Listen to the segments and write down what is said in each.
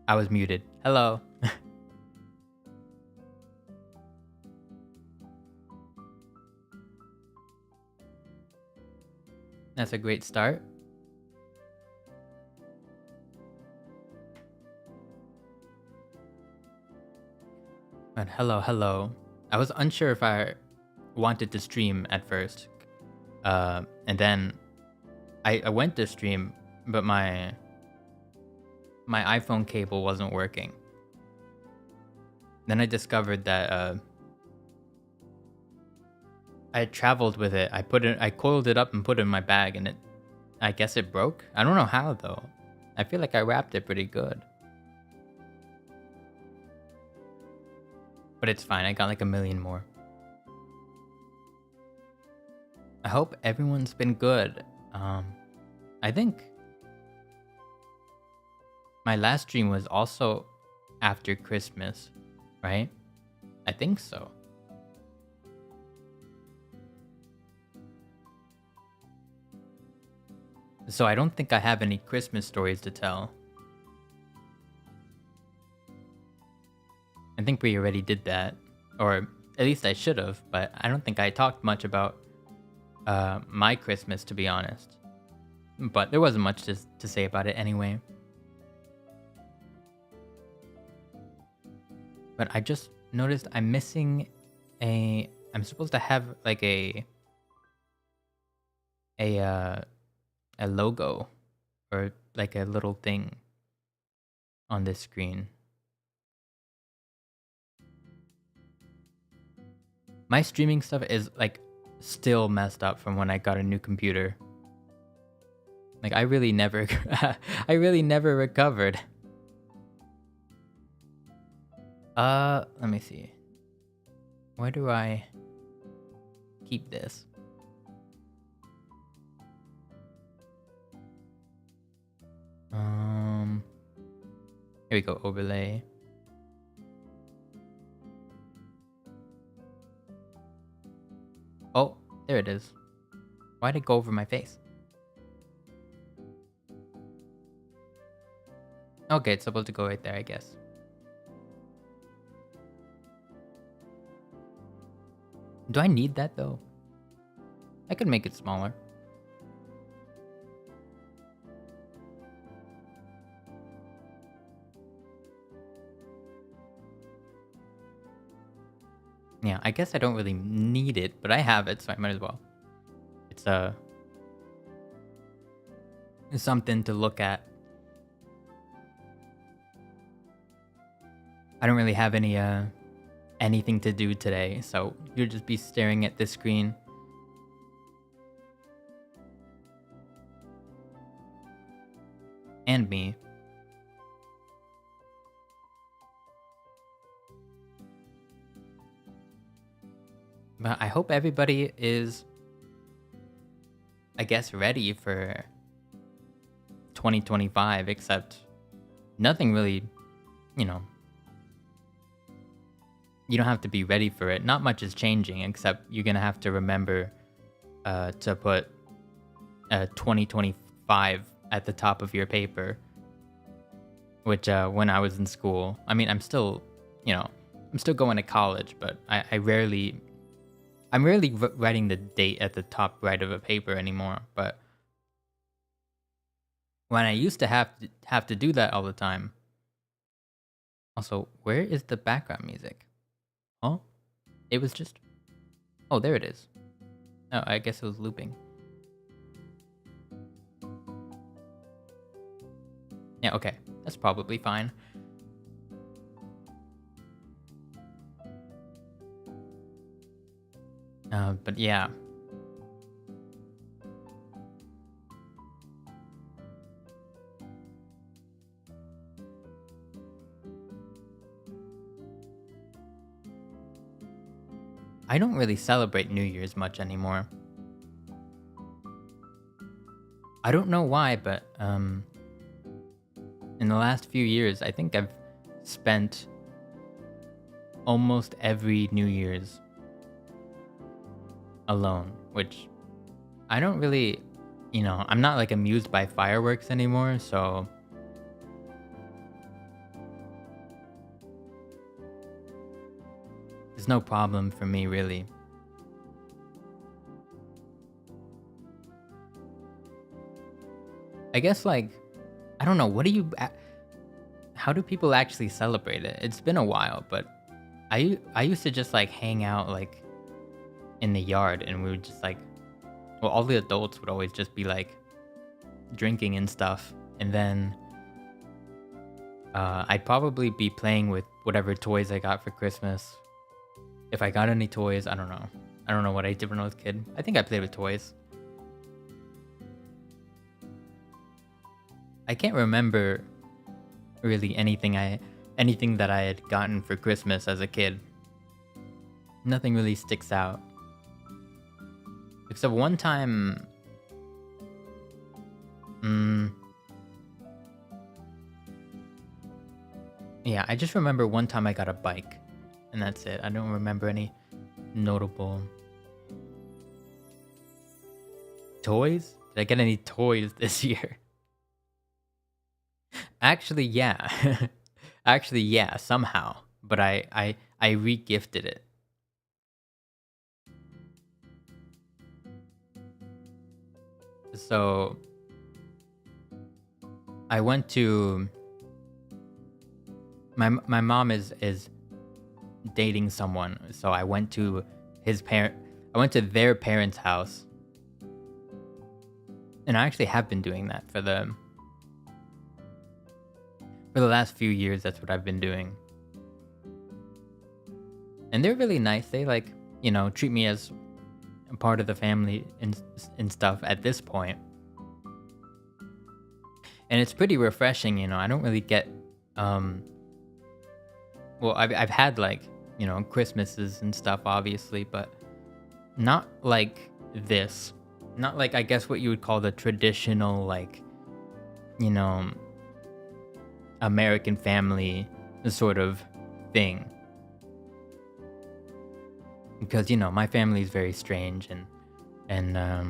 I was muted. Hello. That's a great start. But hello. I was unsure if I wanted to stream at first. And then I went to stream, but my iPhone cable wasn't working. Then I discovered that I had traveled with it. I coiled it up and put it in my bag, and I guess it broke. I don't know how though. I feel like I wrapped it pretty good. But it's fine. I got like a million more. I hope everyone's been good. I think my last stream was also after Christmas, right? I think so. So I don't think I have any Christmas stories to tell. I think we already did that. Or at least I should have, but I don't think I talked much about my Christmas, to be honest. But there wasn't much to say about it anyway. But I just noticed I'm missing I'm supposed to have like a logo or like a little thing on this screen. My streaming stuff is like still messed up from when I got a new computer. Like I really never recovered. Let me see. Where do I keep this? Here we go, overlay. Oh, there it is. Why'd it go over my face? Okay, it's supposed to go right there, I guess. Do I need that though? I could make it smaller. Yeah, I guess I don't really need it, but I have it, so I might as well. It's something to look at. I don't really have anything to do today, so you'll just be staring at this screen. And me. But I hope everybody is, I guess, ready for 2025, except nothing really, you know, you don't have to be ready for it. Not much is changing, except you're going to have to remember to put 2025 at the top of your paper, which when I was in school, I mean, I'm still going to college, but I'm rarely writing the date at the top right of a paper anymore. But when I used to have to do that all the time. Also, where is the background music? Oh, it was just... Oh, there it is. Oh, I guess it was looping. Yeah, okay. That's probably fine. But yeah. I don't really celebrate New Year's much anymore. I don't know why, but in the last few years, I think I've spent almost every New Year's alone, which I don't really, I'm not like amused by fireworks anymore, so It's no problem for me, really. I guess, like, I don't know, how do people actually celebrate it? It's been a while, but I used to just, like, hang out, like, in the yard, and we would just, like, well, all the adults would always just be, like, drinking and stuff, and then I'd probably be playing with whatever toys I got for Christmas. If I got any toys, I don't know. I don't know what I did when I was a kid. I think I played with toys. I can't remember really anything that I had gotten for Christmas as a kid. Nothing really sticks out. Except one time, yeah, I just remember one time I got a bike, and that's it. I don't remember any notable toys. Did I get any toys this year? Actually, yeah. Actually, yeah, somehow. But I re-gifted it. So I went to my mom is dating someone, so I went to their parents' house. And I actually have been doing that for the last few years. That's what I've been doing. And they're really nice. They, like, treat me as a part of the family and stuff at this point. And it's pretty refreshing, I don't really get well, I've had, like, Christmases and stuff, obviously, but not like this. Not like, I guess, what you would call the traditional, like, American family sort of thing. Because, my family is very strange and a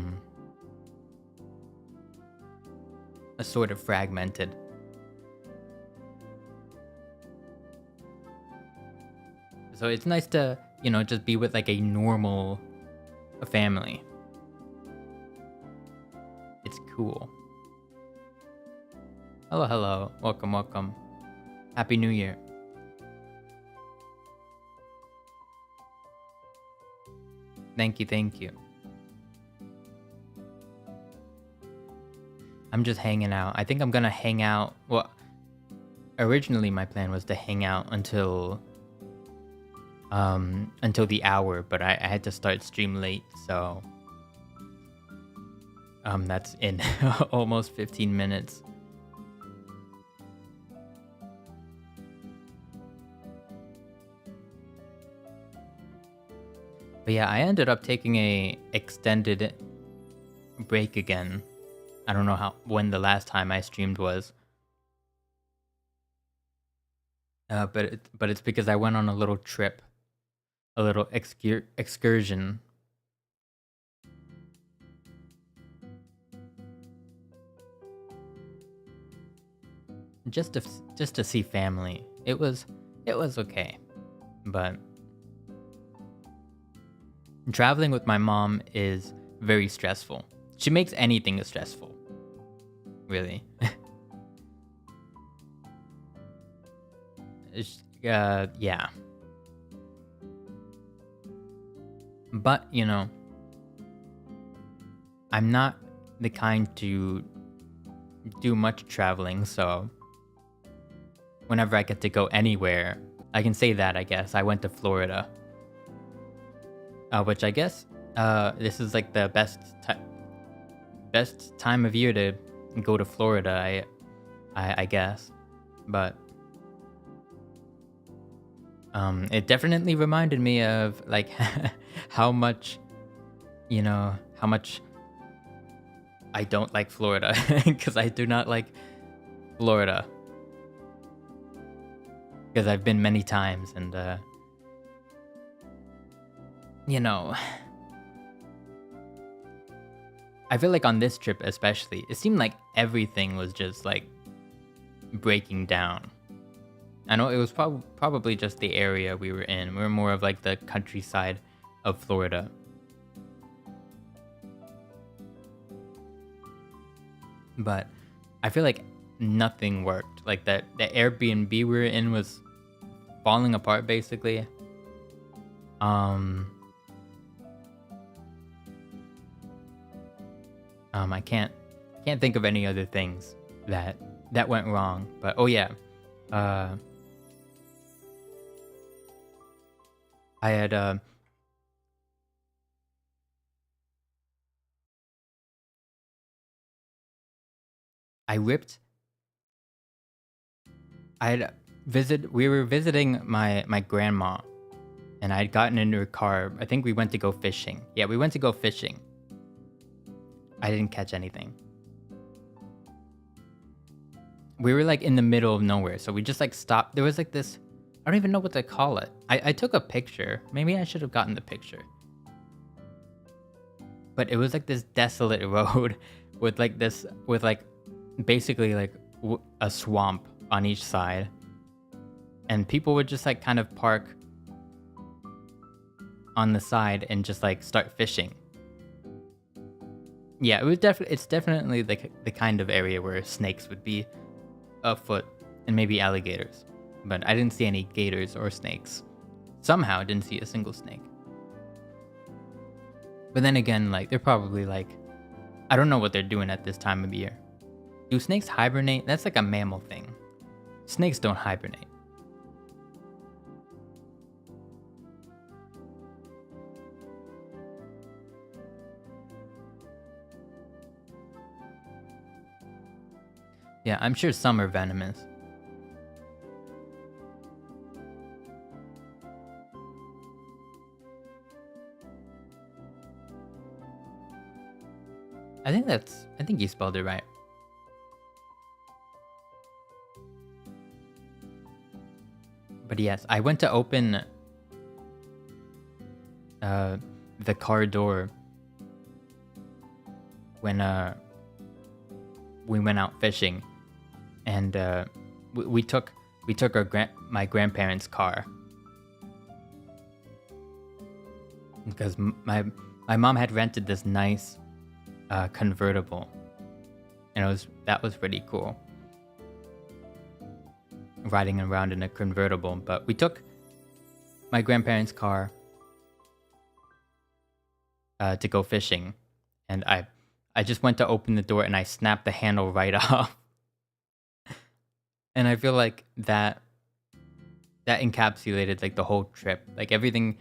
sort of fragmented. So it's nice to, just be with, like, a normal family. It's cool. Hello, hello. Welcome, welcome. Happy New Year. Thank you, thank you. I'm just hanging out. I think I'm gonna hang out. Well, originally my plan was to hang out until the hour, but I had to start stream late, so that's in almost 15 minutes. But yeah, I ended up taking a extended break again. I don't know when the last time I streamed was. But it's because I went on a little trip, a little excursion. Just to see family. It was okay, but traveling with my mom is very stressful. She makes anything stressful, really. Yeah. But, I'm not the kind to do much traveling, so whenever I get to go anywhere, I can say that, I guess. I went to Florida. Which I guess this is, like, the best time of year to go to Florida, I guess. But it definitely reminded me of, like, how much I don't like Florida, because I do not like Florida. Because I've been many times, and I feel like on this trip especially, it seemed like everything was just, like, breaking down. I know it was probably just the area we were in. We were more of like the countryside of Florida. But I feel like nothing worked. Like the Airbnb we were in was falling apart basically. I can't think of any other things that went wrong. But oh yeah, uh, I had I ripped. I had We were visiting my grandma, and I had gotten into her car. I think we went to go fishing. Yeah, we went to go fishing. I didn't catch anything. We were like in the middle of nowhere, so we just like stopped. There was like this, I don't even know what to call it. I took a picture. Maybe I should have gotten the picture. But it was like this desolate road with like basically like a swamp on each side. And people would just like kind of park on the side and just like start fishing. Yeah, it's definitely like the kind of area where snakes would be afoot, and maybe alligators. But I didn't see any gators or snakes. Somehow I didn't see a single snake. But then again, like they're probably like, I don't know what they're doing at this time of year. Do snakes hibernate? That's like a mammal thing. Snakes don't hibernate. Yeah, I'm sure some are venomous. I think you spelled it right. But yes, I went to open the car door when we went out fishing, and we took my grandparents' car because my mom had rented this nice convertible, and that was pretty cool, riding around in a convertible. But we took my grandparents' car to go fishing, and I just went to open the door and I snapped the handle right off. And I feel like that encapsulated like the whole trip. Like everything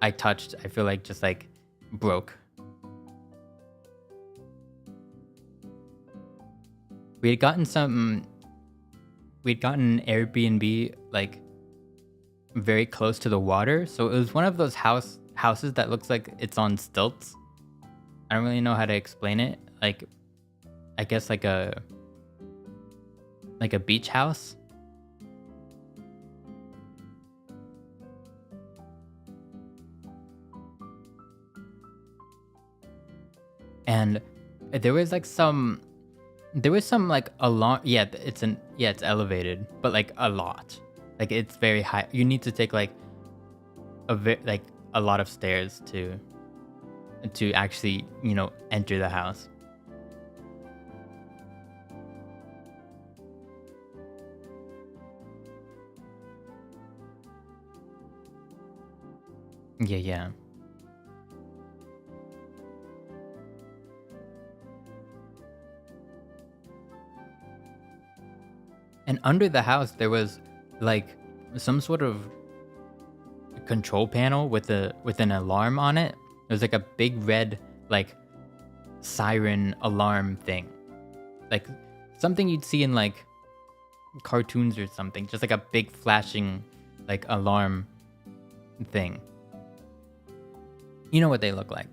I touched, I feel like just like broke. We had gotten an Airbnb like very close to the water, so it was one of those houses that looks like it's on stilts. I don't really know how to explain it. Like, I guess like a beach house. And there was some like alarm. Yeah, it's elevated, but like a lot. Like it's very high. You need to take like a lot of stairs to actually, enter the house. Yeah, yeah. And under the house there was like some sort of control panel with an alarm on it. It was like a big red like siren alarm thing. Like something you'd see in like cartoons or something. Just like a big flashing like alarm thing. You know what they look like.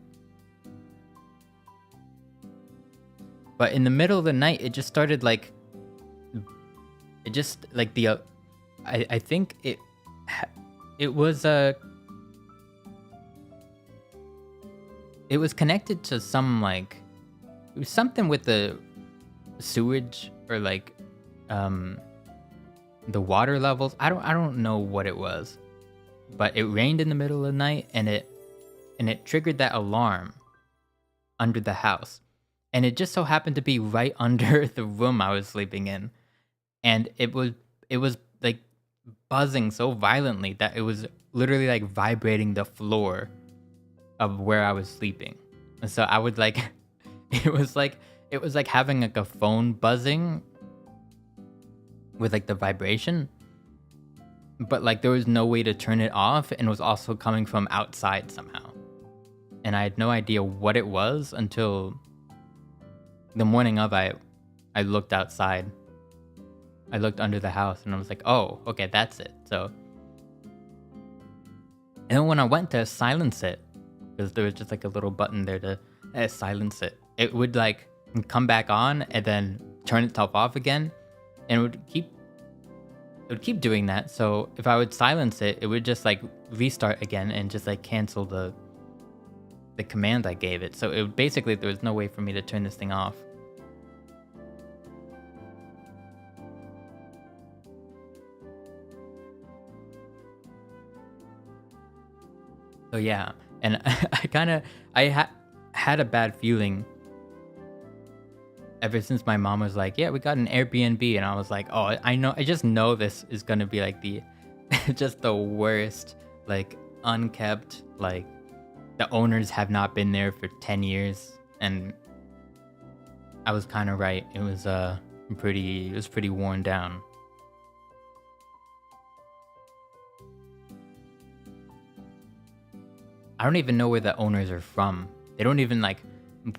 But in the middle of the night it just started like I think it was it was connected to some like, it was something with the sewage or like the water levels. I don't know what it was, but it rained in the middle of the night, and it triggered that alarm under the house. And it just so happened to be right under the room I was sleeping in. And it was like buzzing so violently that it was literally like vibrating the floor of where I was sleeping. And so I would like it was like having like a phone buzzing with like the vibration, but like there was no way to turn it off, and it was also coming from outside somehow. And I had no idea what it was until the morning of. I looked outside. I looked under the house, and I was like, "Oh, okay, that's it." So, and then when I went to silence it, because there was just like a little button there to silence it, it would like come back on and then turn itself off again, and it would keep doing that. So if I would silence it, it would just like restart again and just like cancel the command I gave it. So basically there was no way for me to turn this thing off. So yeah, and I had a bad feeling ever since my mom was like, "Yeah, we got an Airbnb," and I was like, "Oh, I just know this is gonna be like the just the worst, like unkept, like the owners have not been there for 10 years." And I was kind of right. It was pretty worn down. I don't even know where the owners are from. They don't even like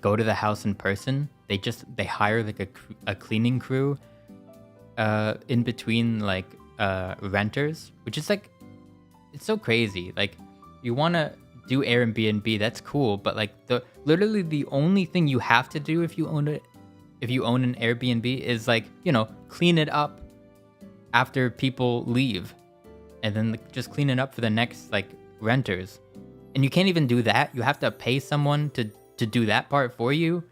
go to the house in person. They hire like a cleaning crew in between like renters, which is like, it's so crazy. Like, you want to do Airbnb, that's cool, but like literally the only thing you have to do if you own an Airbnb is like, clean it up after people leave, and then like, just clean it up for the next like renters. And you can't even do that. You have to pay someone to do that part for you.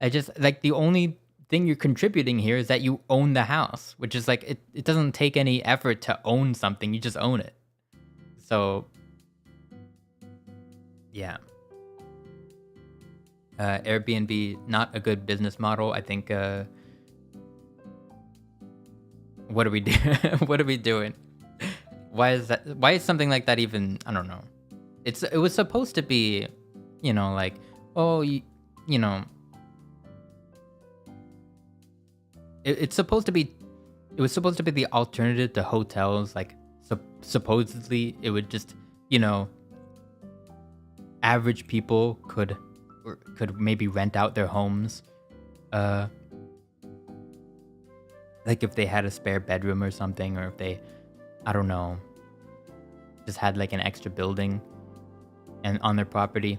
I just like, the only thing you're contributing here is that you own the house, which is like, it doesn't take any effort to own something. You just own it. So yeah. Airbnb, not a good business model. I think what are we doing? What are we doing? Why is something like that even, I don't know. It was supposed to be, like, oh, you know, it's supposed to be, it was supposed to be the alternative to hotels. Like, supposedly it would just, average people could maybe rent out their homes, like if they had a spare bedroom or something, or if they, I don't know, just had like an extra building and on their property,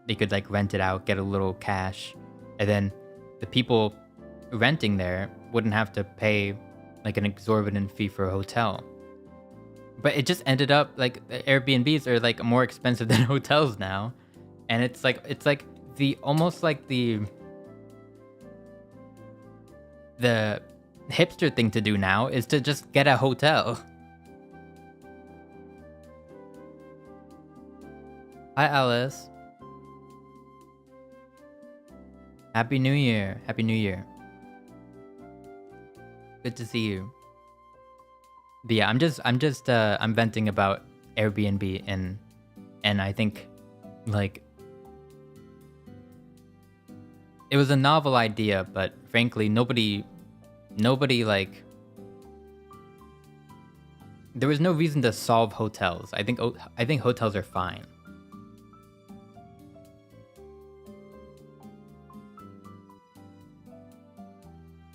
they could like rent it out, get a little cash, and then the people renting there wouldn't have to pay like an exorbitant fee for a hotel. But it just ended up like the Airbnbs are like more expensive than hotels now. And it's like the almost like the hipster thing to do now is to just get a hotel. Hi, Alice. Happy New Year. Happy New Year. Good to see you. But yeah, I'm venting about Airbnb, and I think like it was a novel idea, but frankly nobody like, there was no reason to solve hotels. I think hotels are fine.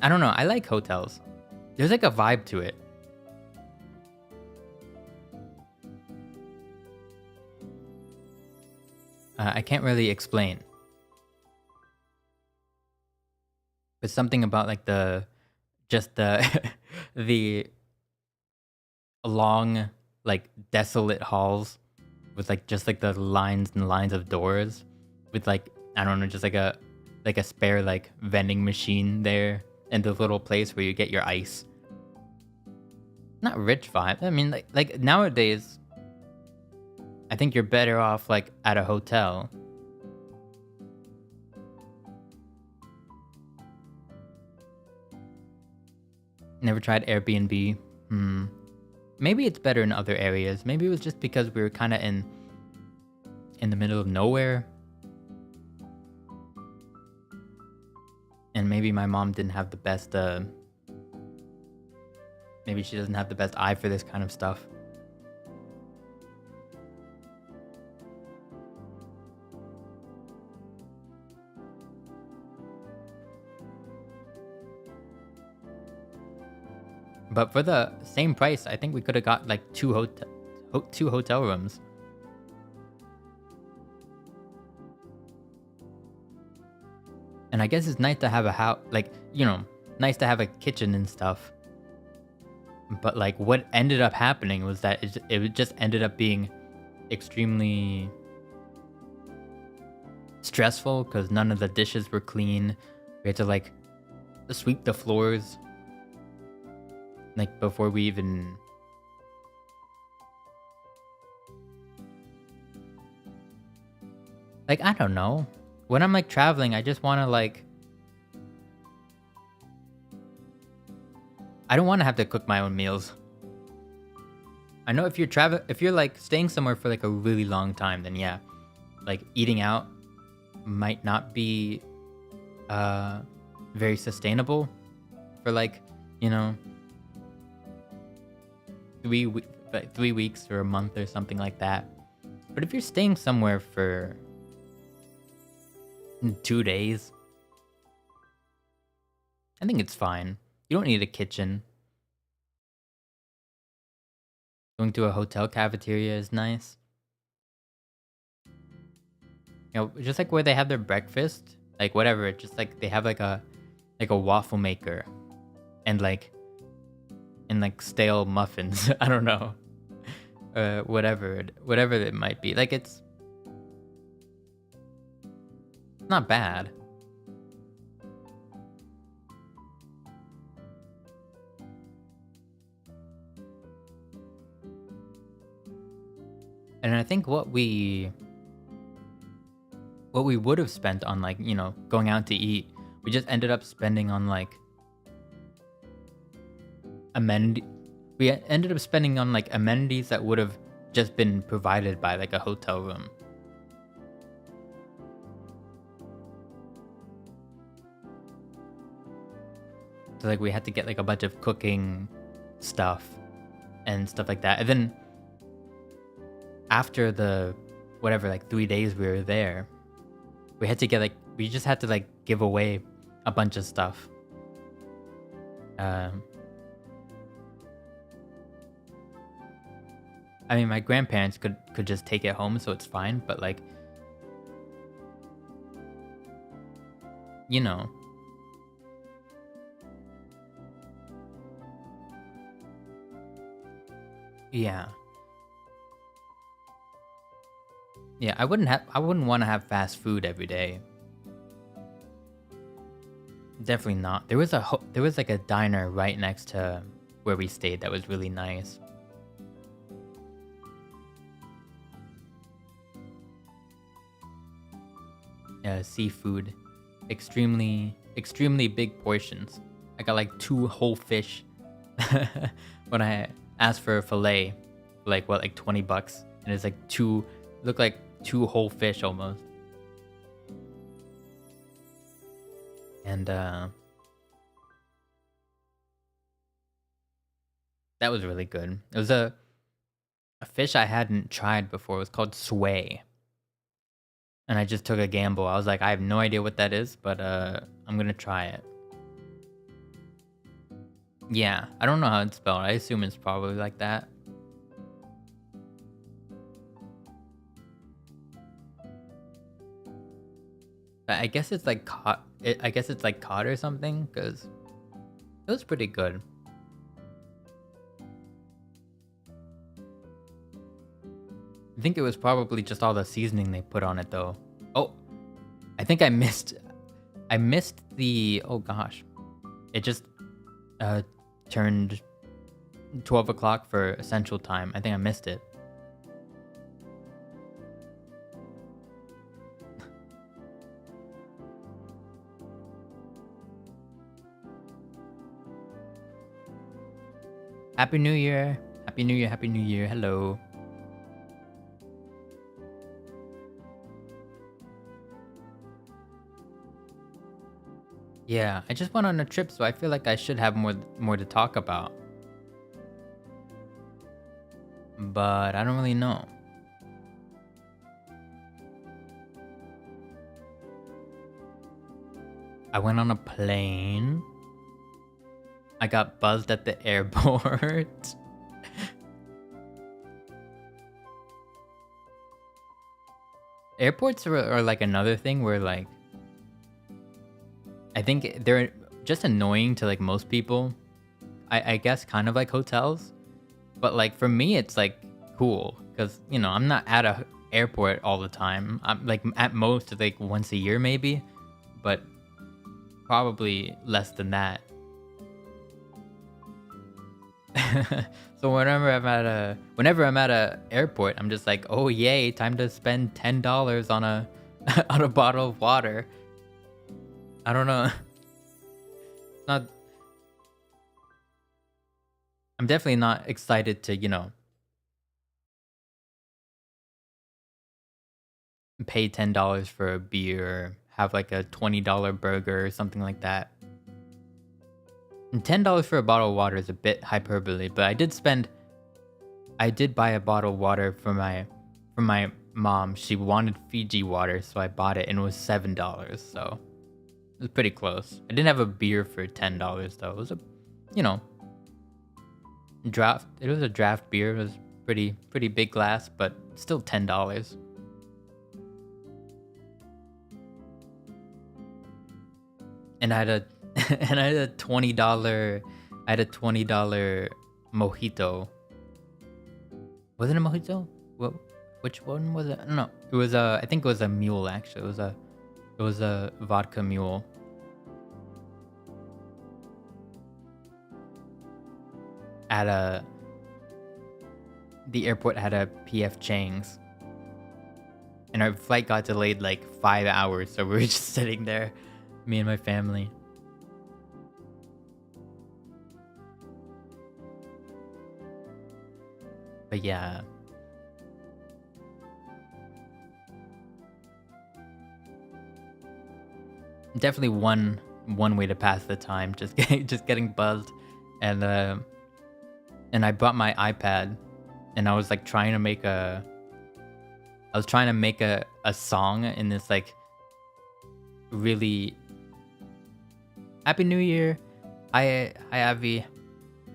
I don't know. I like hotels. There's like a vibe to it. I can't really explain. But something about like just the the long, like desolate halls with like just like the lines and lines of doors with like, I don't know, just like a spare like vending machine there, in the little place where you get your ice. Not rich vibe. I mean, like nowadays, I think you're better off like at a hotel. Never tried Airbnb. Maybe it's better in other areas. Maybe it was just because we were kind of in the middle of nowhere. And maybe my mom didn't have the best, maybe she doesn't have the best eye for this kind of stuff. But for the same price, I think we could have got like two hotel rooms. And I guess it's nice to have a house, like, you know, nice to have a kitchen and stuff. But like what ended up happening was that it just ended up being extremely stressful because none of the dishes were clean. We had to like sweep the floors like before we even like, I don't know. When I'm like traveling, I just want to like, I don't want to have to cook my own meals. I know if you're like staying somewhere for like a really long time, then yeah, like eating out might not be very sustainable for like, you know, 3 weeks or a month or something like that. But if you're staying somewhere for 2 days, I think it's fine. You don't need a kitchen. Going to a hotel cafeteria is nice. You know, just like where they have their breakfast, like whatever, just like they have like a waffle maker and like stale muffins. I don't know. Whatever it might be. Like it's not bad. And I think what we would have spent on like, you know, going out to eat, we just ended up spending on like we ended up spending on like amenities that would have just been provided by like a hotel room. So like we had to get like a bunch of cooking stuff and stuff like that. And then after the whatever, like 3 days we were there, we just had to like give away a bunch of stuff. I mean, my grandparents could just take it home, so it's fine. But like, you know, yeah, I wouldn't want to have fast food every day. Definitely not. There was like a diner right next to where we stayed that was really nice. Seafood, extremely big portions. I got like 2 whole fish when I asked for a fillet, like what, like $20, and it's like look like 2 whole fish almost. And that was really good. It was a fish I hadn't tried before. It was called sway. And I just took a gamble. I was like, I have no idea what that is, but I'm gonna try it. Yeah, I don't know how it's spelled. I assume it's probably like that. But I guess it's like cod. I guess it's like cod or something, because it was pretty good. I think it was probably just all the seasoning they put on it, though. Oh, I think I missed the, oh gosh. It just uh turned 12 o'clock for Central Time. I think I missed it. Happy New Year. Happy New Year. Happy New Year. Hello. Yeah, I just went on a trip, so I feel like I should have more to talk about. But I don't really know. I went on a plane. I got buzzed at the airport. Airports are like another thing where like I think they're just annoying to like most people. I guess kind of like hotels. But like for me it's like cool because you know I'm not at a airport all the time. I'm like at most like once a year maybe, but probably less than that. So whenever I'm at a airport, I'm just like, oh yay, time to spend $10 on a on a bottle of water. I don't know. It's not. I'm definitely not excited to pay $10 for a beer, have like a $20 burger or something like that. And $10 for a bottle of water is a bit hyperbole, but I did buy a bottle of water for my mom. She wanted Fiji water, so I bought it and it was $7, so it was pretty close. I didn't have a beer for $10 though. It was a you know, draft it was a draft beer. It was pretty big glass, but still $10. And I had a and I had a $20 mojito. Was it a mojito? What? Which one was it? No, it was I think it was a mule actually. It was a vodka mule. At the airport had a PF Chang's, and our flight got delayed like 5 hours, so we were just sitting there, me and my family. But yeah. Definitely one way to pass the time, just getting buzzed. And I brought my iPad and I was like trying to make a song in this like really Happy New Year. Hi Avi.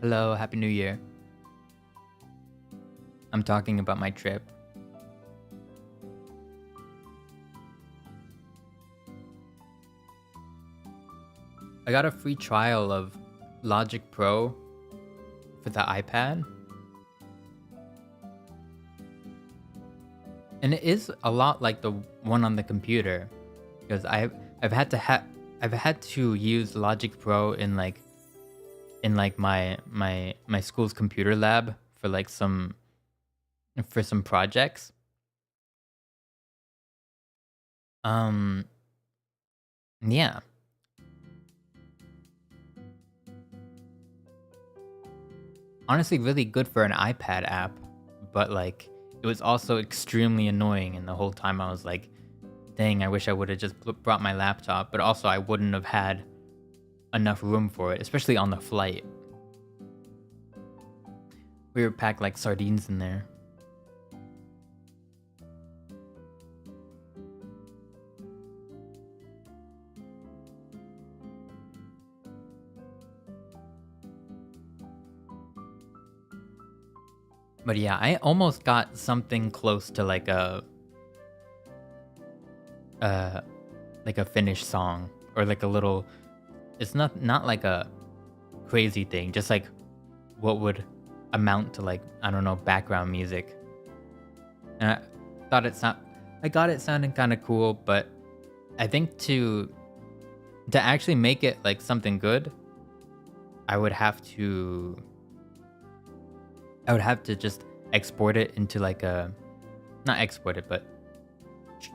Hello, Happy New Year. I'm talking about my trip. I got a free trial of Logic Pro for the iPad. And it is a lot like the one on the computer, because I've had to use Logic Pro in like my school's computer lab for some projects. Yeah. Honestly, really good for an iPad app, but like it was also extremely annoying, and the whole time I was like, dang, I wish I would have just brought my laptop, but also I wouldn't have had enough room for it, especially on the flight. We were packed like sardines in there. But yeah, I almost got something close to like a finished song, or like a little. It's not like a crazy thing, just like what would amount to like, I don't know, background music. And I got it sounding kind of cool, but I think to actually make it like something good, I would have to just export it into like a, not export it, but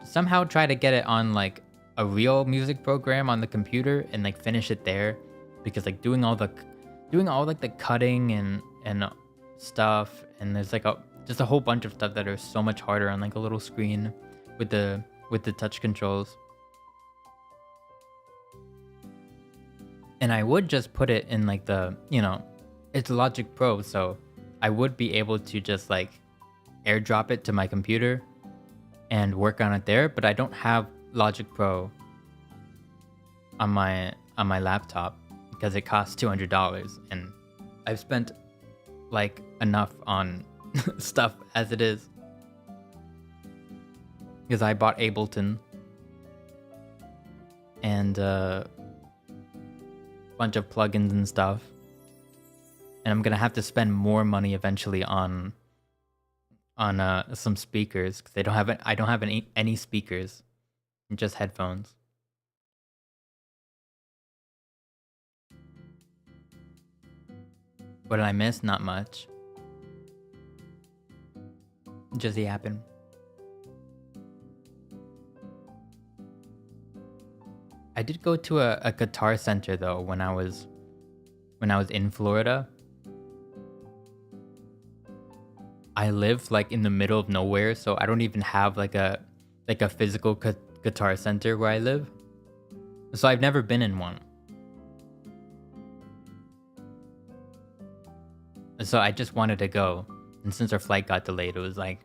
somehow try to get it on like a real music program on the computer and like finish it there, because like doing all like the cutting and stuff, and there's like a just a whole bunch of stuff that are so much harder on like a little screen with the touch controls. And I would just put it in like the, it's Logic Pro, so I would be able to just like airdrop it to my computer and work on it there, but I don't have Logic Pro on my laptop because it costs $200, and I've spent like enough on stuff as it is. Because I bought Ableton and a bunch of plugins and stuff, and I'm gonna have to spend more money eventually on some speakers, because I don't have any speakers, just headphones. What did I miss? Not much. Just yapping. I did go to a guitar center though when I was in Florida. I live like in the middle of nowhere, so I don't even have like a physical guitar center where I live. So I've never been in one. So I just wanted to go, and since our flight got delayed, it was like,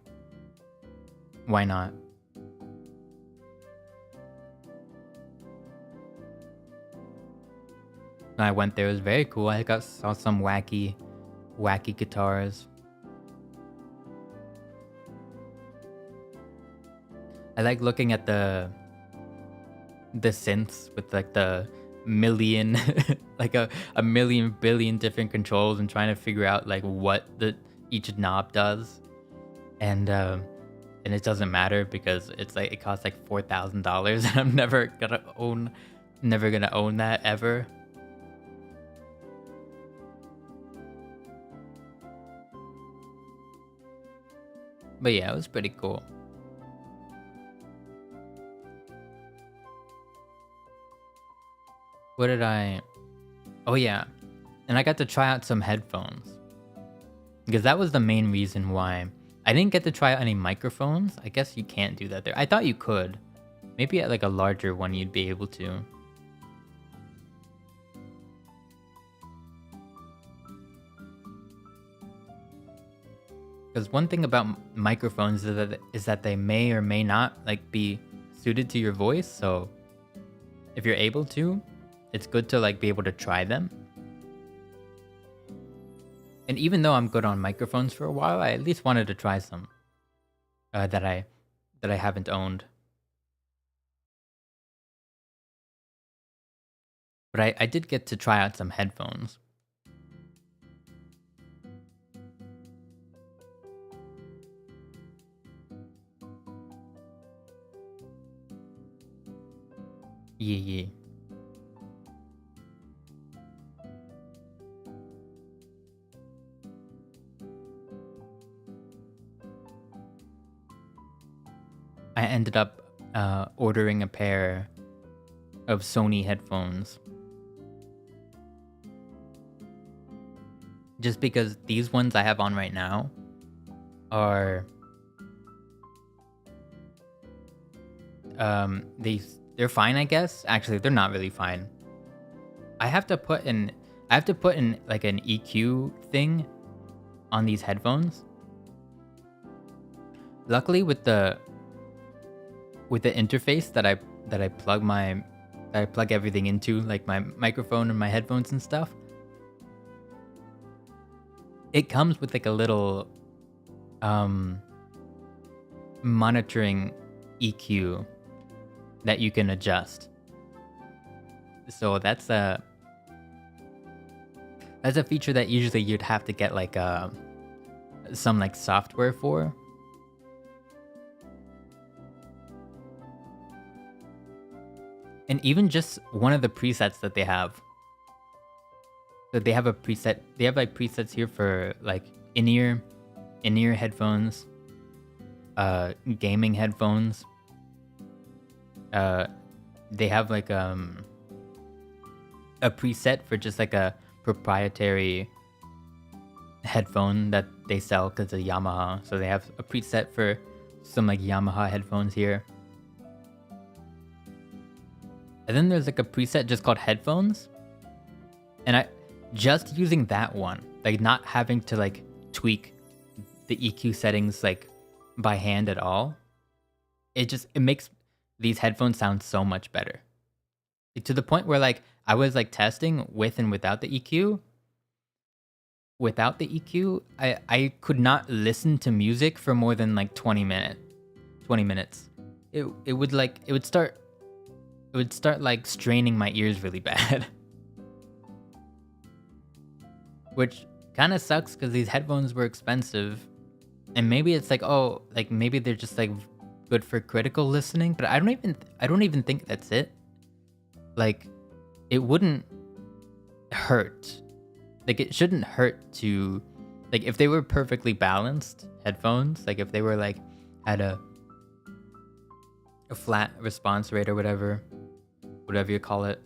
why not? And I went there. It was very cool. I saw some wacky guitars. I like looking at the synths with like the million like a million billion different controls, and trying to figure out like what each knob does, and it doesn't matter because it's like it costs like $4,000 and I'm never gonna own that ever. But yeah, it was pretty cool. What did I... Oh yeah, and I got to try out some headphones, because that was the main reason why I didn't get to try out any microphones. I guess you can't do that there. I thought you could. Maybe at like a larger one you'd be able to. Because one thing about microphones is that they may or may not like be suited to your voice. So if you're able to, it's good to like be able to try them. And even though I'm good on microphones for a while, I at least wanted to try some that I haven't owned. But I did get to try out some headphones. Yeah. I ended up ordering a pair of Sony headphones. Just because these ones I have on right now are... they're fine, I guess. Actually, they're not really fine. I have to put in like an EQ thing on these headphones. Luckily, with the interface that I plug everything into, like my microphone and my headphones and stuff, it comes with like a little monitoring EQ that you can adjust. So that's a feature that usually you'd have to get like some like software for. And even just one of the presets that they have, So they have a preset. They have like presets here for like in-ear headphones, gaming headphones. They have like a preset for just like a proprietary headphone that they sell because of Yamaha. So they have a preset for some like Yamaha headphones here. And then there's like a preset just called headphones. And I just using that one, like not having to like tweak the EQ settings like by hand at all. It makes these headphones sound so much better. To the point where like I was like testing with and without the EQ. Without the EQ, I could not listen to music for more than like 20 minutes. It would start like straining my ears really bad. Which kind of sucks because these headphones were expensive. And maybe it's like, oh, like maybe they're just like good for critical listening, but I don't even think that's it. Like it wouldn't hurt. Like it shouldn't hurt to, like if they were perfectly balanced headphones, like if they were like had a flat response rate or whatever you call it,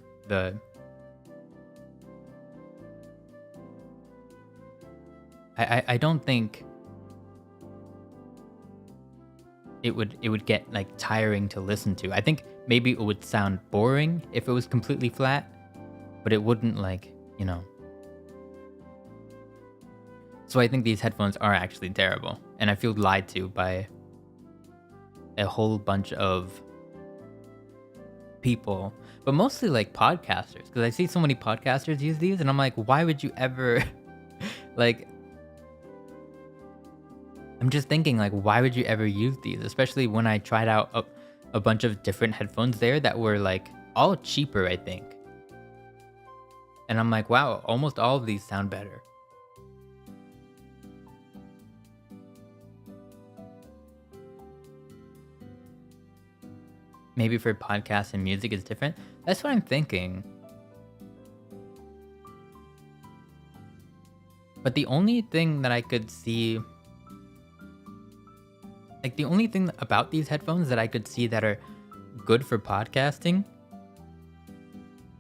I don't think it would get like tiring to listen to. I think maybe it would sound boring if it was completely flat, but it wouldn't like, you know. So I think these headphones are actually terrible, and I feel lied to by a whole bunch of people, but mostly like podcasters, because I see so many podcasters use these, and I'm like, why would you ever like, I'm just thinking like, why would you ever use these? Especially when I tried out a bunch of different headphones there that were like all cheaper, I think. And I'm like, wow, almost all of these sound better. Maybe for podcasts and music is different. That's what I'm thinking. But the only thing that I could see, like the only thing about these headphones that I could see that are good for podcasting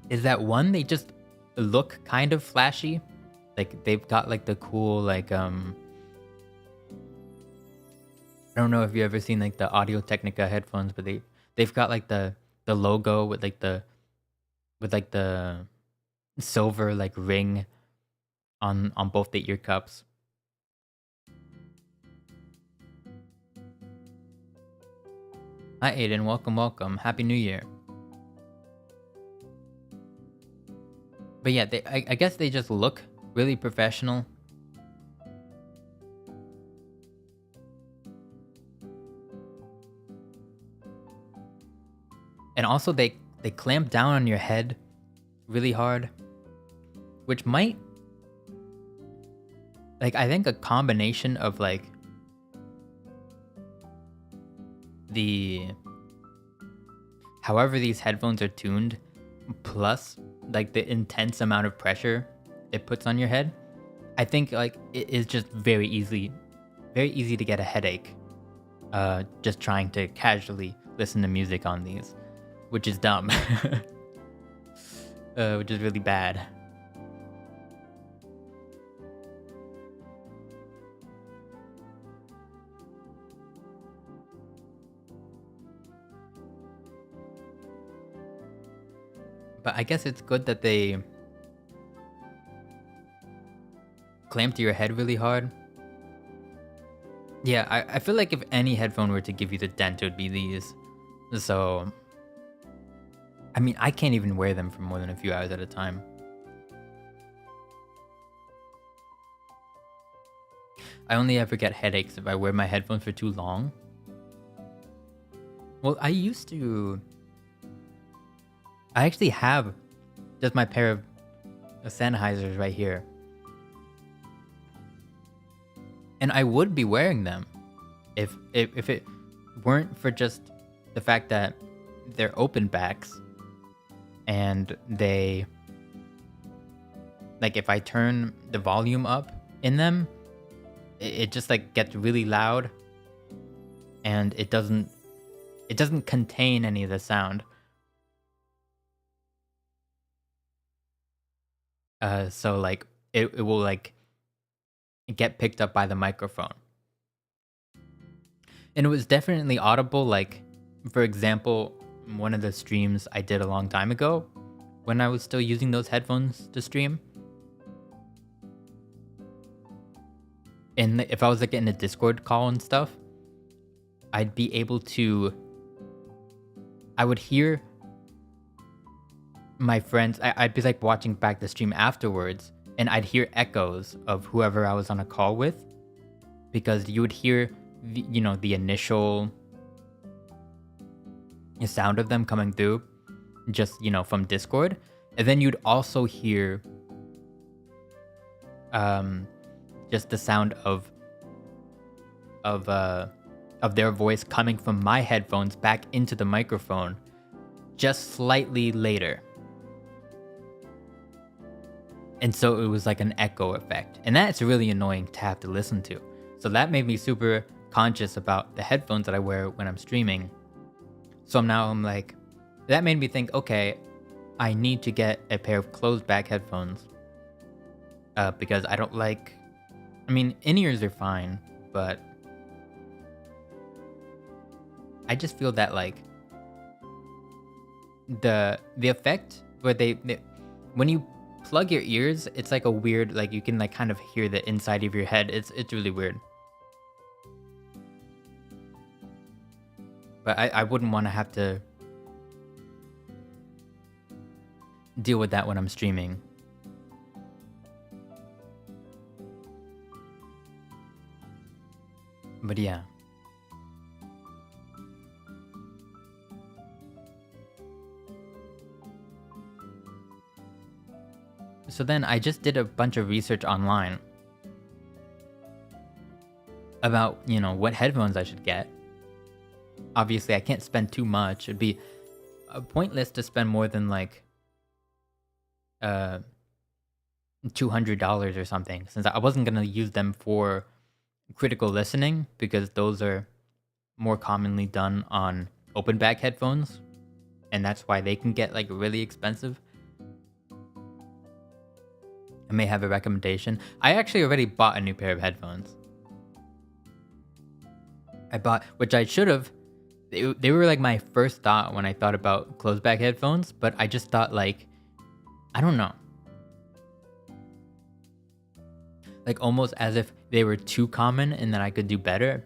is that one, they just look kind of flashy. Like they've got like the cool like I don't know if you've ever seen like the Audio-Technica headphones, but they've got like the logo with like the silver like ring on both the ear cups. Hi Aiden, welcome. Happy New Year. But yeah, I guess they just look really professional. And also they clamp down on your head really hard, which might, like, I think a combination of like however these headphones are tuned, plus like the intense amount of pressure it puts on your head, I think like it is just very easy to get a headache just trying to casually listen to music on these, which is dumb. Which is really bad. But I guess it's good that they clamp to your head really hard. Yeah, I feel like if any headphone were to give you the dent, it would be these. So, I mean, I can't even wear them for more than a few hours at a time. I only ever get headaches if I wear my headphones for too long. Well, I actually have just my pair of Sennheisers right here. And I would be wearing them if it weren't for just the fact that they're open backs and they like if I turn the volume up in them, it just like gets really loud, and it doesn't contain any of the sound. So like it will like get picked up by the microphone. And it was definitely audible. Like, for example, one of the streams I did a long time ago when I was still using those headphones to stream. And if I was like in a Discord call and stuff, I'd be able to, I would hear my friends, I'd be like watching back the stream afterwards, and I'd hear echoes of whoever I was on a call with, because you would hear the initial sound of them coming through just, from Discord. And then you'd also hear just the sound of their voice coming from my headphones back into the microphone just slightly later. And so it was like an echo effect. And that's really annoying to have to listen to. So that made me super conscious about the headphones that I wear when I'm streaming. So now I'm like, that made me think, okay, I need to get a pair of closed back headphones. Because I don't like, in-ears are fine, but I just feel that like the effect where they when you plug your ears, it's like a weird, like you can like kind of hear the inside of your head. It's really weird. But I wouldn't want to have to deal with that when I'm streaming. But yeah. So then I just did a bunch of research online about, what headphones I should get. Obviously, I can't spend too much. It'd be pointless to spend more than like $200 or something, since I wasn't going to use them for critical listening, because those are more commonly done on open back headphones, and that's why they can get like really expensive. I may have a recommendation. I actually already bought a new pair of headphones. Which I should have. They were like my first thought when I thought about closed back headphones, but I just thought like, I don't know. Like almost as if they were too common and that I could do better.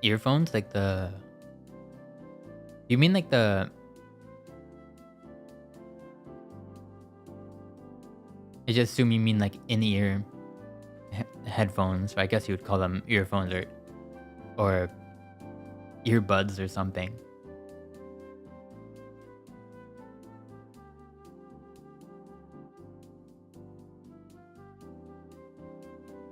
Earphones? Like the... You mean like the... I just assume you mean like in-ear headphones. I guess you would call them earphones or earbuds or something.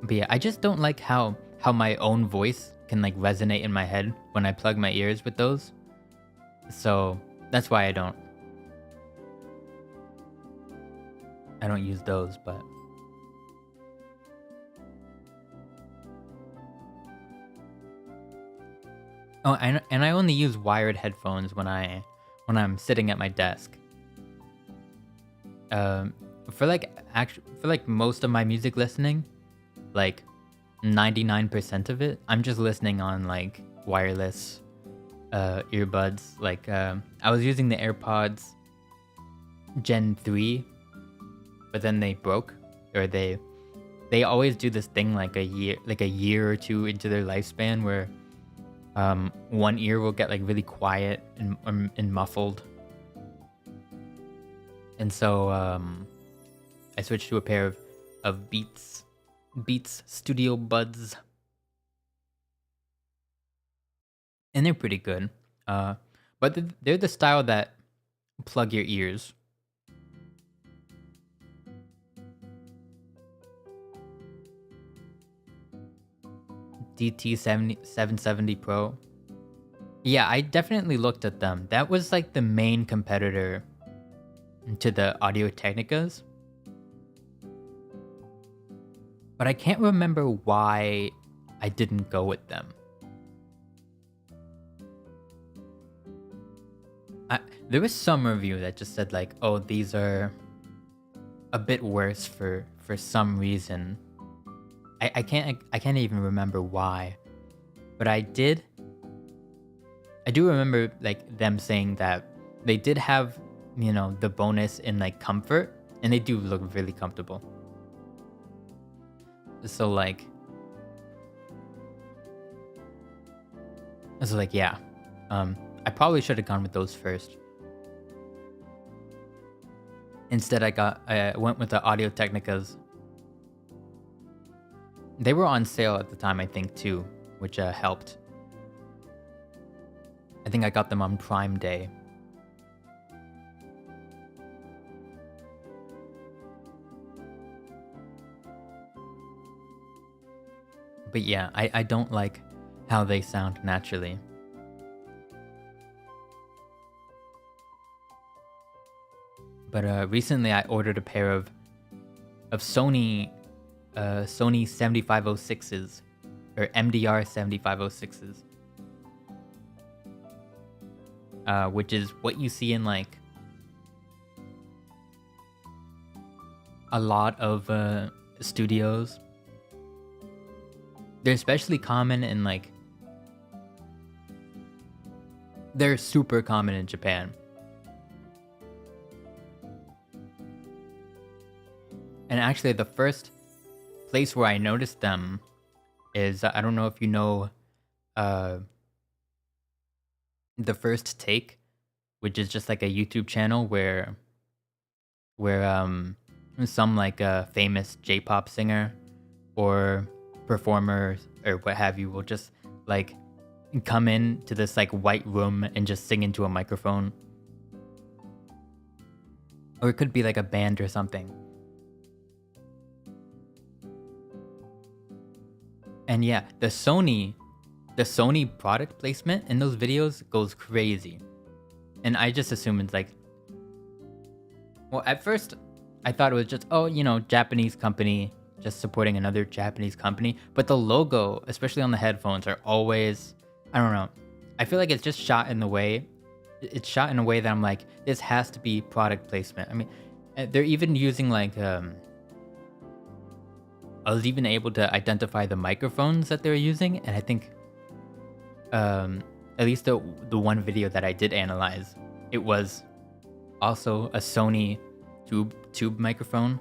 But yeah, I just don't like how my own voice can like resonate in my head when I plug my ears with those. So that's why I don't use those, but oh, and I only use wired headphones when I'm sitting at my desk. For like most of my music listening, like 99% of it, I'm just listening on like wireless earbuds. Like I was using the AirPods Gen 3, but then they broke, or they always do this thing like a year or two into their lifespan where one ear will get like really quiet and muffled. And so I switched to a pair of Beats Studio Buds. And they're pretty good. But they're the style that plug your ears. DT770 Pro. Yeah, I definitely looked at them. That was like the main competitor to the Audio Technicas. But I can't remember why I didn't go with them. There was some review that just said like, oh, these are a bit worse for some reason. I can't even remember why. But I do remember like them saying that they did have, the bonus in like comfort, and they do look really comfortable. So like yeah. I probably should have gone with those first. Instead, I went with the Audio Technicas. They were on sale at the time, I think, too, which helped. I think I got them on Prime Day. But yeah, I don't like how they sound naturally. But recently I ordered a pair of Sony 7506s, or MDR 7506s, which is what you see in like a lot of studios. They're especially common in like, they're super common in Japan. And actually, the first place where I noticed them is, I don't know if you know, The First Take, which is just like a YouTube channel where some like a famous J-pop singer or performer or what have you will just like come in to this like white room and just sing into a microphone. Or it could be like a band or something. And yeah, the Sony product placement in those videos goes crazy. And I just assume it's like, well, at first I thought it was just, Japanese company just supporting another Japanese company. But the logo, especially on the headphones, are always, I don't know. I feel like it's just shot in the way. It's shot in a way that I'm like, this has to be product placement. I mean, they're even using like, I was even able to identify the microphones that they were using, and I think, at least the one video that I did analyze, it was also a Sony tube microphone.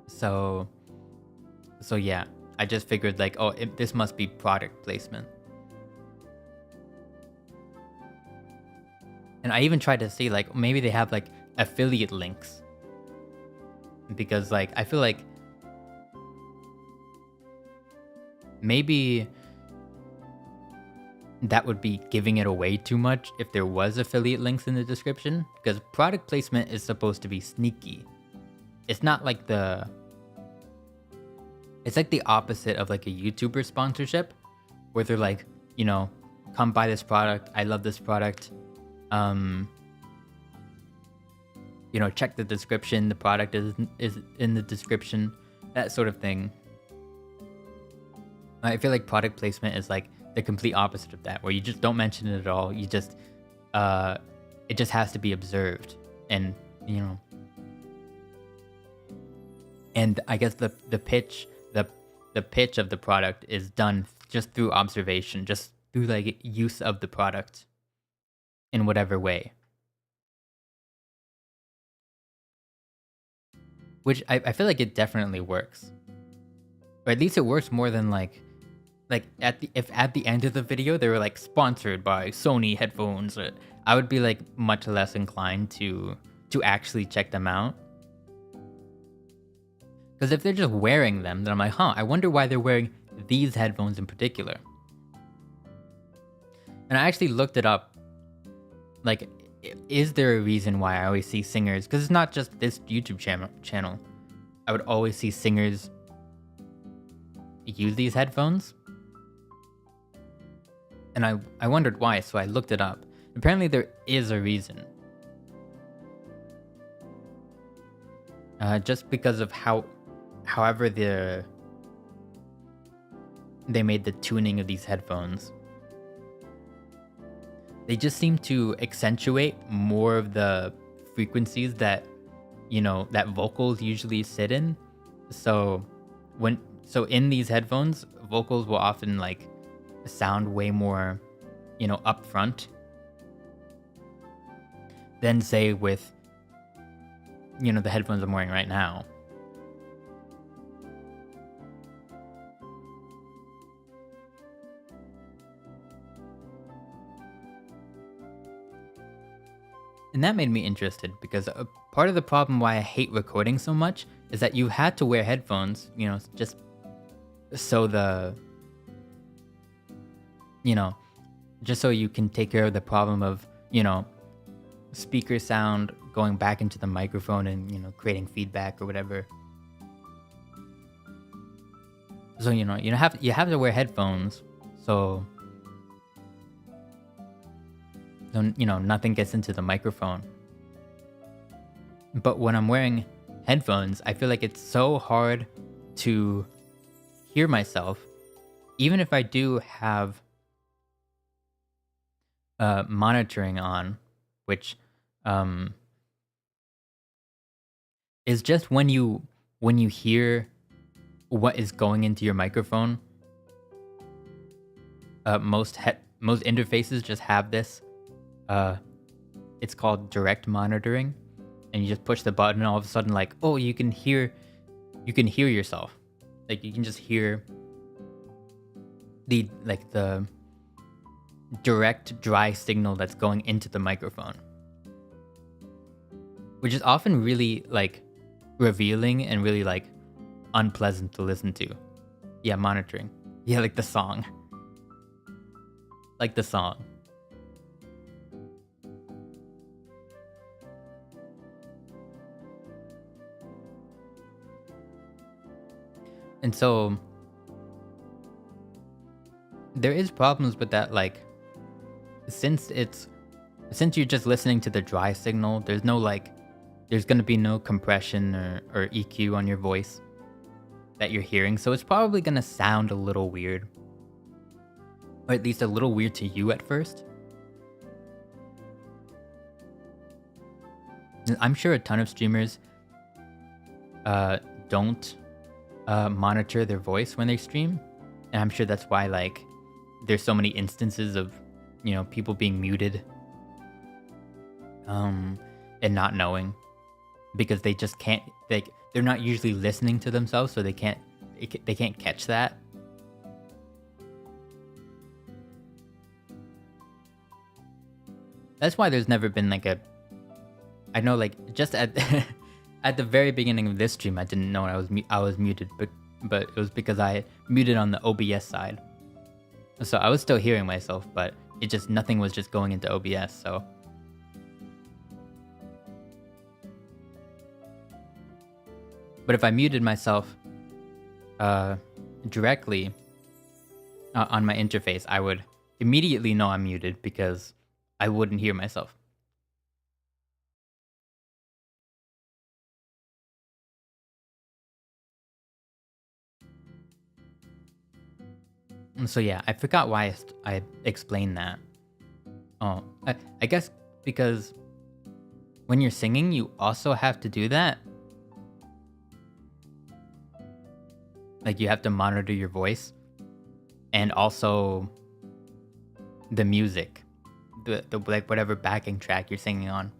So yeah, I just figured like, oh, this must be product placement. And I even tried to see like, maybe they have like affiliate links. Because like, I feel like maybe that would be giving it away too much if there was affiliate links in the description. Because product placement is supposed to be sneaky. It's not like it's like the opposite of like a YouTuber sponsorship, where they're like, come buy this product. I love this product. Check the description. The product is in the description. That sort of thing. I feel like product placement is like the complete opposite of that, where you just don't mention it at all. You just, it just has to be observed, and and I guess the pitch of the product is done just through observation, just through like use of the product in whatever way. Which I feel like it definitely works. Or at least it works more than like if at the end of the video they were like sponsored by Sony headphones, I would be like much less inclined to actually check them out. Because if they're just wearing them, then I'm like, I wonder why they're wearing these headphones in particular. And I actually looked it up. Like, is there a reason why I always see singers? Because it's not just this YouTube channel. I would always see singers use these headphones. And I wondered why, so I looked it up. Apparently there is a reason. Just because of however they made the tuning of these headphones. They just seem to accentuate more of the frequencies that, that vocals usually sit in. So in these headphones, vocals will often like sound way more, upfront than say with, the headphones I'm wearing right now. And that made me interested because a part of the problem why I hate recording so much is that you had to wear headphones, just so just so you can take care of the problem of, speaker sound going back into the microphone and, creating feedback or whatever. So, you have to wear headphones so nothing gets into the microphone. But when I'm wearing headphones, I feel like it's so hard to hear myself, even if I do have monitoring on, which is just when you hear what is going into your microphone. Most interfaces just have this. It's called direct monitoring, and you just push the button and all of a sudden like, oh, you can hear yourself. Like you can just hear the direct dry signal that's going into the microphone, which is often really like revealing and really like unpleasant to listen to. Yeah, monitoring. Yeah, like the song. Like the song. And so there is problems with that, like since you're just listening to the dry signal, there's gonna be no compression or EQ on your voice that you're hearing, so it's probably gonna sound a little weird. Or at least a little weird to you at first. I'm sure a ton of streamers don't monitor their voice when they stream, and I'm sure that's why like there's so many instances of people being muted and not knowing, because they just can't, they're not usually listening to themselves, so they can't catch that. That's why there's never been like I know like just at at the very beginning of this stream, I didn't know I was muted, but it was because I muted on the OBS side. So I was still hearing myself, but nothing was just going into OBS, so. But if I muted myself directly on my interface, I would immediately know I'm muted because I wouldn't hear myself. So yeah, I forgot why I explained that. Oh, I guess because when you're singing, you also have to do that. Like you have to monitor your voice and also the music, the like whatever backing track you're singing on.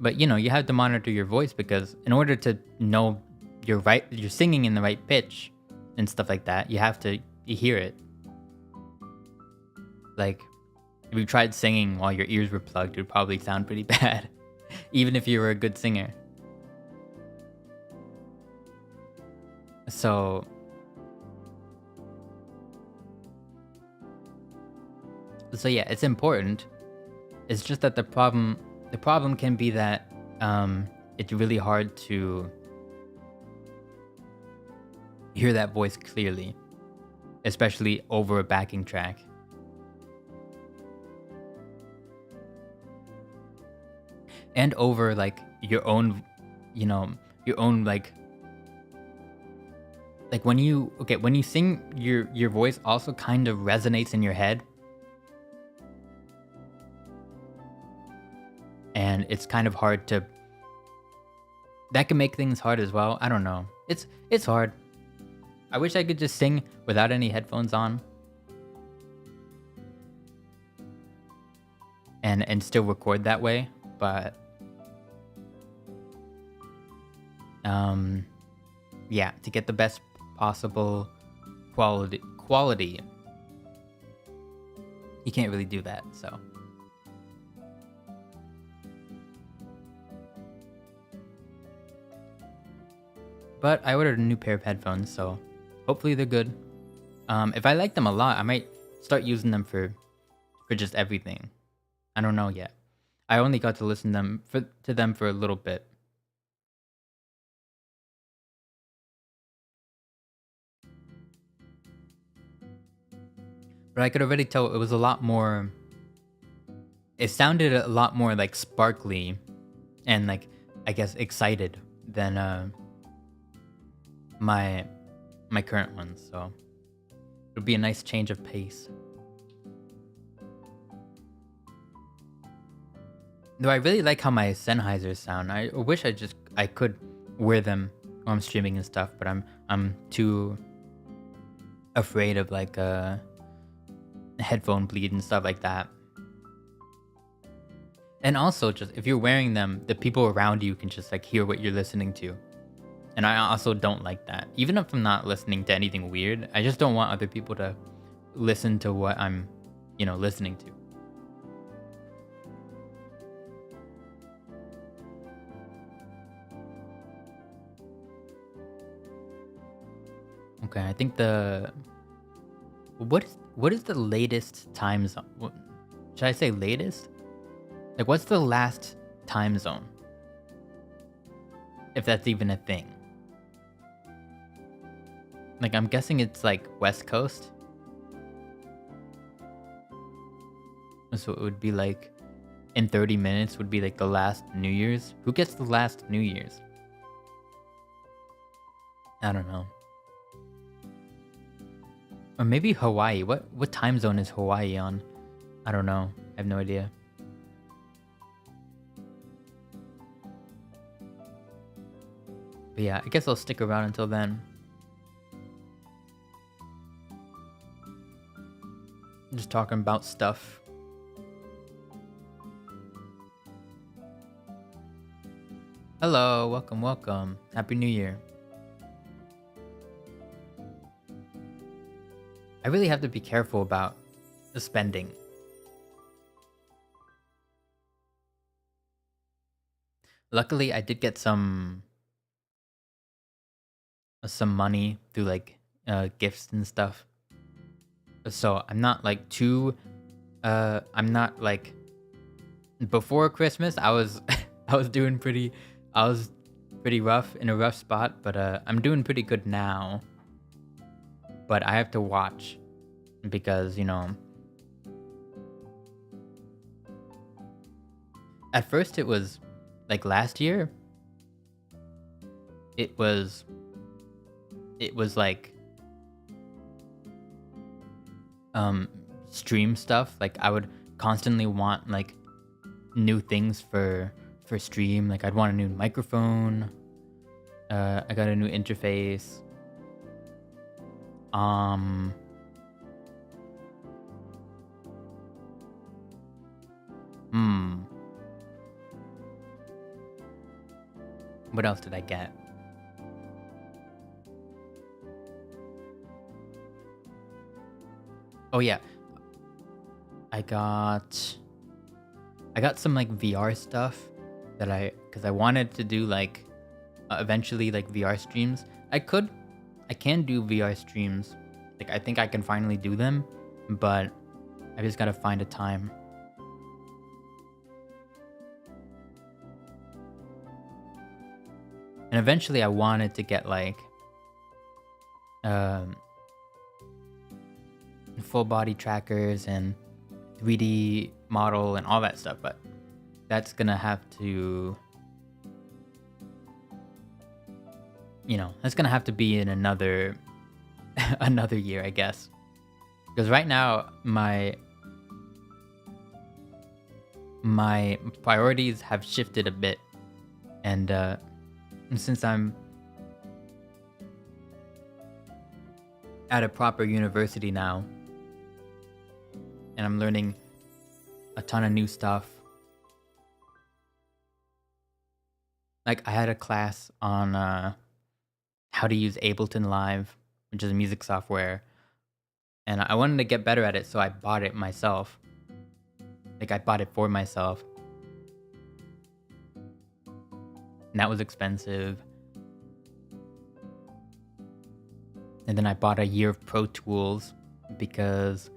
But you have to monitor your voice because in order to know you're singing in the right pitch and stuff like that, you have to hear it. Like, if you tried singing while your ears were plugged, it would probably sound pretty bad, even if you were a good singer. So yeah, it's important. It's just that the problem can be that it's really hard to hear that voice clearly, especially over a backing track. And over like your own, your own like when you sing, your voice also kind of resonates in your head. And it's kind of hard to, that can make things hard as well. I don't know. It's hard. I wish I could just sing without any headphones on. And still record that way, but yeah, to get the best possible quality, you can't really do that, so. But I ordered a new pair of headphones, so hopefully they're good. If I like them a lot, I might start using them for just everything. I don't know yet. I only got to listen to them for a little bit. But I could already tell it was a lot more, it sounded a lot more like sparkly and like, I guess, excited than my current ones, so it'll be a nice change of pace. Though I really like how my Sennheisers sound. I wish I could wear them while I'm streaming and stuff, but I'm too afraid of like headphone bleed and stuff like that. And also, just if you're wearing them, the people around you can just like hear what you're listening to. And I also don't like that. Even if I'm not listening to anything weird, I just don't want other people to listen to what I'm, listening to. Okay, I think what is the latest time zone? Should I say latest? Like, what's the last time zone? If that's even a thing. Like, I'm guessing it's like West Coast. So it would be like in 30 minutes would be like the last New Year's. Who gets the last New Year's? I don't know. Or maybe Hawaii. What time zone is Hawaii on? I don't know. I have no idea. But yeah, I guess I'll stick around until then. Just talking about stuff. Hello, welcome. Happy New Year. I really have to be careful about the spending. Luckily, I did get some money through like gifts and stuff. So I'm not like I'm not like, before Christmas I was I was pretty rough, in a rough spot, but I'm doing pretty good now. But I have to watch because, at first it was like last year, it was like stream stuff. Like, I would constantly want like new things for stream. Like, I'd want a new microphone, I got a new interface, what else did I get? Oh yeah, I got some like VR stuff that because I wanted to do like eventually like VR streams. I can do VR streams. Like, I think I can finally do them, but I just gotta find a time. And eventually I wanted to get like um, full body trackers and 3D model and all that stuff, but that's gonna have to, that's gonna have to be in another another year, I guess. Because right now my priorities have shifted a bit, and since I'm at a proper university now, and I'm learning a ton of new stuff. Like, I had a class on how to use Ableton Live, which is music software, and I wanted to get better at it, so I bought it myself. Like, I bought it for myself. And that was expensive. And then I bought a year of Pro Tools because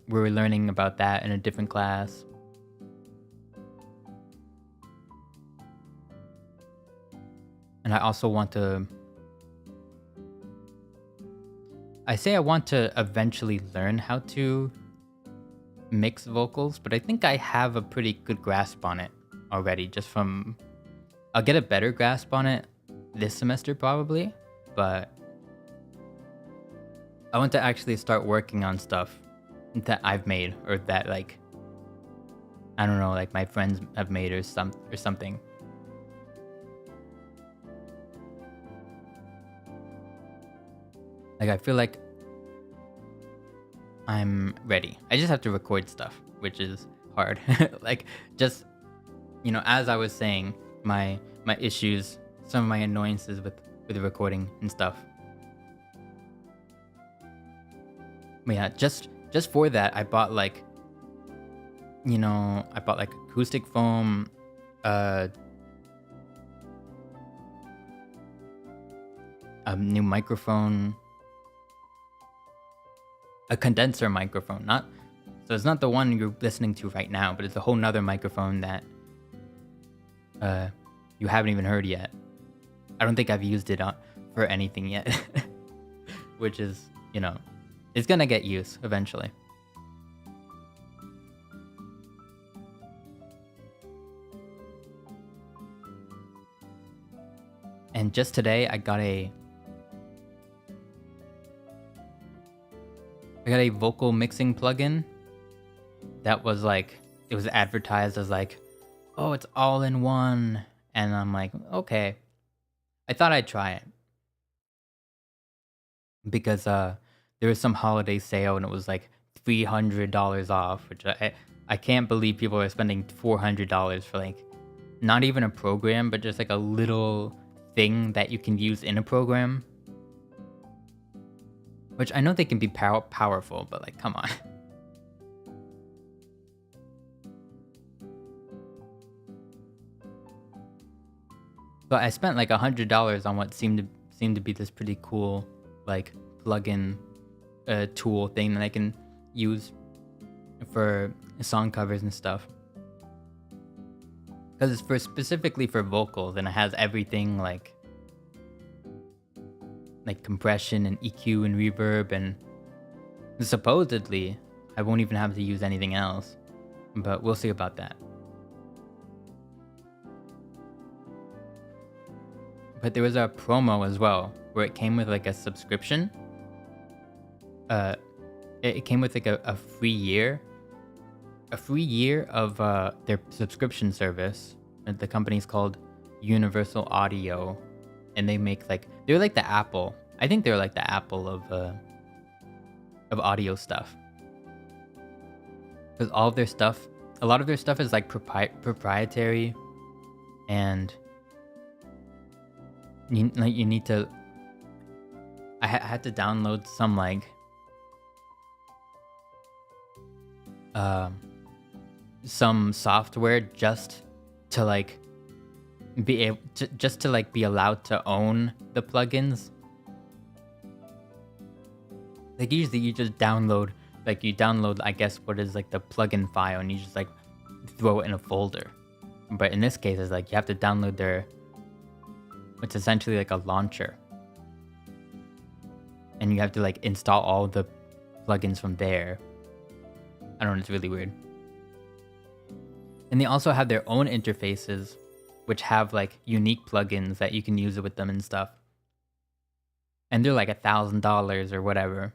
we were learning about that in a different class. And I also want to eventually learn how to mix vocals, but I think I have a pretty good grasp on it already, I'll get a better grasp on it this semester probably, but I want to actually start working on stuff that I've made, or that, like, I don't know, like my friends have made or something. Like, I feel like I'm ready. I just have to record stuff, which is hard. Like, just, as I was saying, my issues, some of my annoyances with the recording and stuff. But yeah, just for that, I bought like acoustic foam, a new microphone, a condenser microphone, so it's not the one you're listening to right now, but it's a whole nother microphone that you haven't even heard yet. I don't think I've used it for anything yet, which is, it's gonna get used eventually. And just today, I got a vocal mixing plugin that was like, it was advertised as like, oh, it's all in one. And I'm like, okay. I thought I'd try it because there was some holiday sale and it was like $300 off, which I can't believe people are spending $400 for like not even a program, but just like a little thing that you can use in a program. Which I know they can be powerful, but like, come on. But I spent like $100 on what seemed to be this pretty cool like plugin tool thing that I can use for song covers and stuff. Because it's specifically for vocals, and it has everything like compression and EQ and reverb, and supposedly I won't even have to use anything else, but we'll see about that. But there was a promo as well where it came with like a subscription. It came with like a free year of their subscription service. The company's called Universal Audio, and they make they're like the Apple. I think they're like the Apple of audio stuff, because all of their stuff, a lot of their stuff is like proprietary, and you need to. I had to download some some software just to be able to be allowed to own the plugins. Usually you just download I guess what is the plugin file, and you just throw it in a folder. But in this case, it's you have to download it's essentially a launcher. and you have to like install all the plugins from there. I don't know, it's really weird. And they also have their own interfaces, which have like unique plugins that you can use it with them and stuff. And they're like $1,000 or whatever.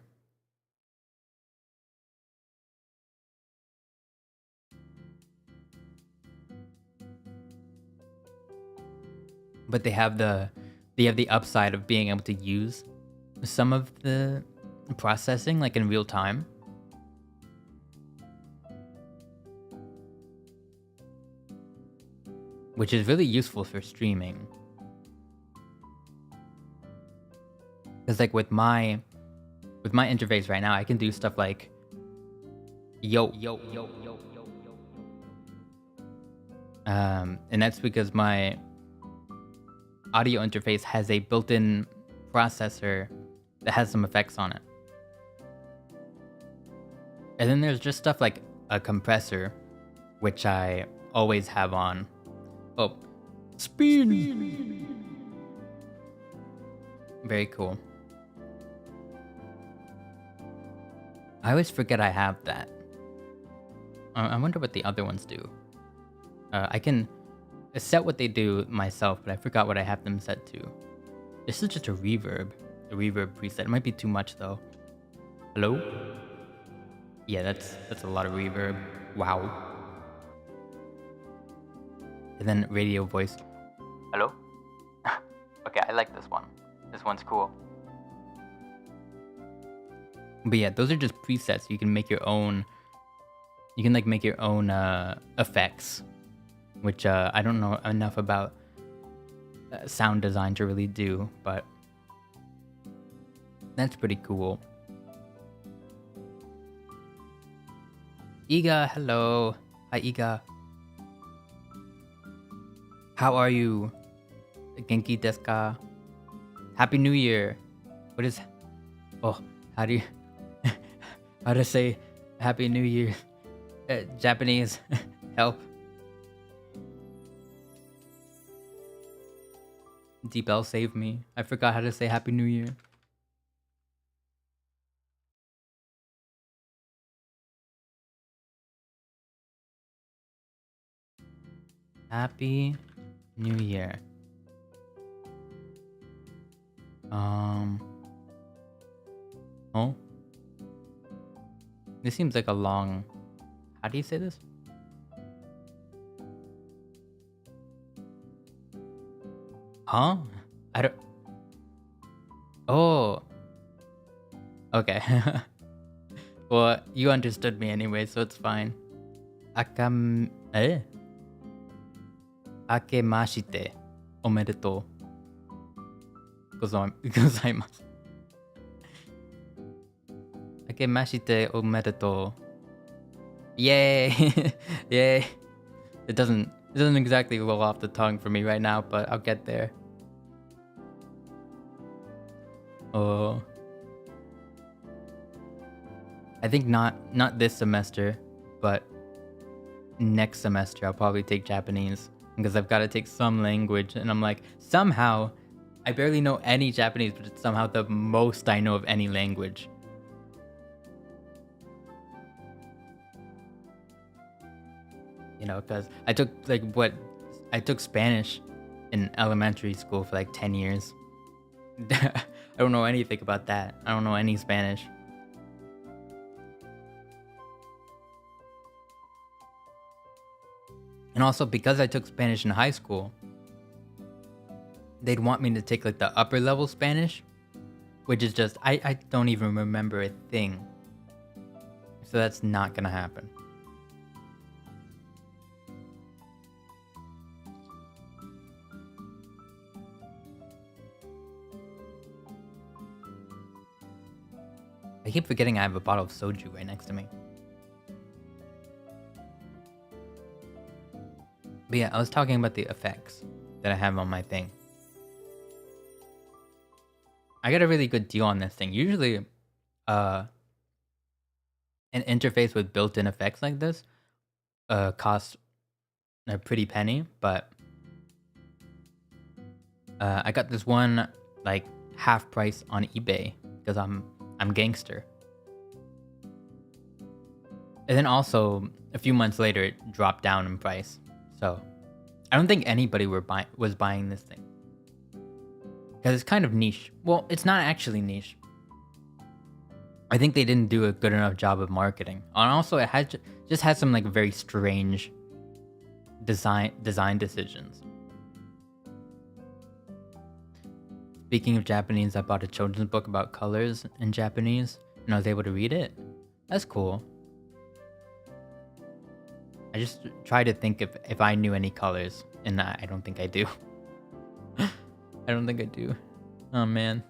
But they have the upside of being able to use some of the processing like in real time. Which is really useful for streaming. Because like with my interface right now, I can do stuff like yo. And that's because my audio interface has a built-in processor that has some effects on it. And then there's just stuff like a compressor, which I always have on. Oh, speed. Very cool. I always forget I have that. I wonder what the other ones do. I can set what they do myself, but I forgot what I have them set to. This is just a reverb preset. It might be too much though. Hello? Yeah, that's a lot of reverb. Wow. And then radio voice. Hello? Okay, I like this one. This one's cool. But yeah, those are just presets. You can make your own. You can like make your own effects, which I don't know enough about sound design to really do, but that's pretty cool. Iga, hello. Hi, Iga. How are you? Genki desu ka? Happy New Year. What is... Oh, how do you... how to say Happy New Year? Japanese. Help. Deep L save me. I forgot how to say Happy New Year. Happy New Year. Oh. This seems like a long... How do you say this? Huh? I don't... Oh. Okay. Well, you understood me anyway, so it's fine. Akemashite omedetou gozaimasu. Akemashite omedetou. Yay! Yay! It doesn't exactly roll off the tongue for me right now, but I'll get there. Oh. I think not this semester, but next semester I'll probably take Japanese because I've got to take some language, and I'm like, somehow I barely know any Japanese, but it's somehow the most I know of any language. You know, because I took Spanish in elementary school for like 10 years. I don't know anything about that. I don't know any Spanish. And also, because I took Spanish in high school, they'd want me to take like the upper level Spanish, which is just, I don't even remember a thing. So that's not gonna happen. I keep forgetting I have a bottle of soju right next to me. But yeah, I was talking about the effects that I have on my thing. I got a really good deal on this thing. Usually, an interface with built-in effects like this costs a pretty penny, but I got this one like half price on eBay because I'm gangster. And then also a few months later, it dropped down in price. So I don't think anybody was buying this thing because it's kind of niche. Well, it's not actually niche. I think they didn't do a good enough job of marketing. And also, it just had some like very strange design decisions. Speaking of Japanese, I bought a children's book about colors in Japanese, and I was able to read it. That's cool. I just tried to think if I knew any colors, and I don't think I do. I don't think I do. Oh man.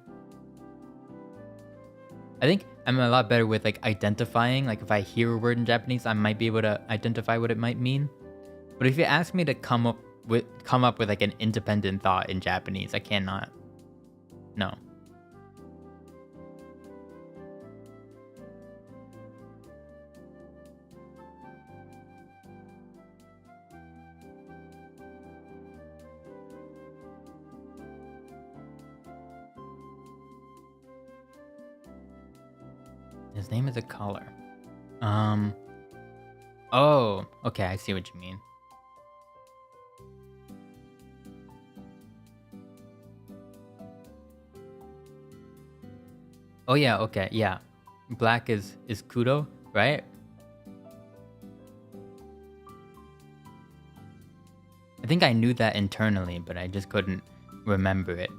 I think I'm a lot better with like identifying. Like if I hear a word in Japanese, I might be able to identify what it might mean. But if you ask me to come up with like an independent thought in Japanese, I cannot. No. His name is a color. Oh, okay, I see what you mean. Oh yeah, okay, yeah. Black is Kudo, right? I think I knew that internally, but I just couldn't remember it.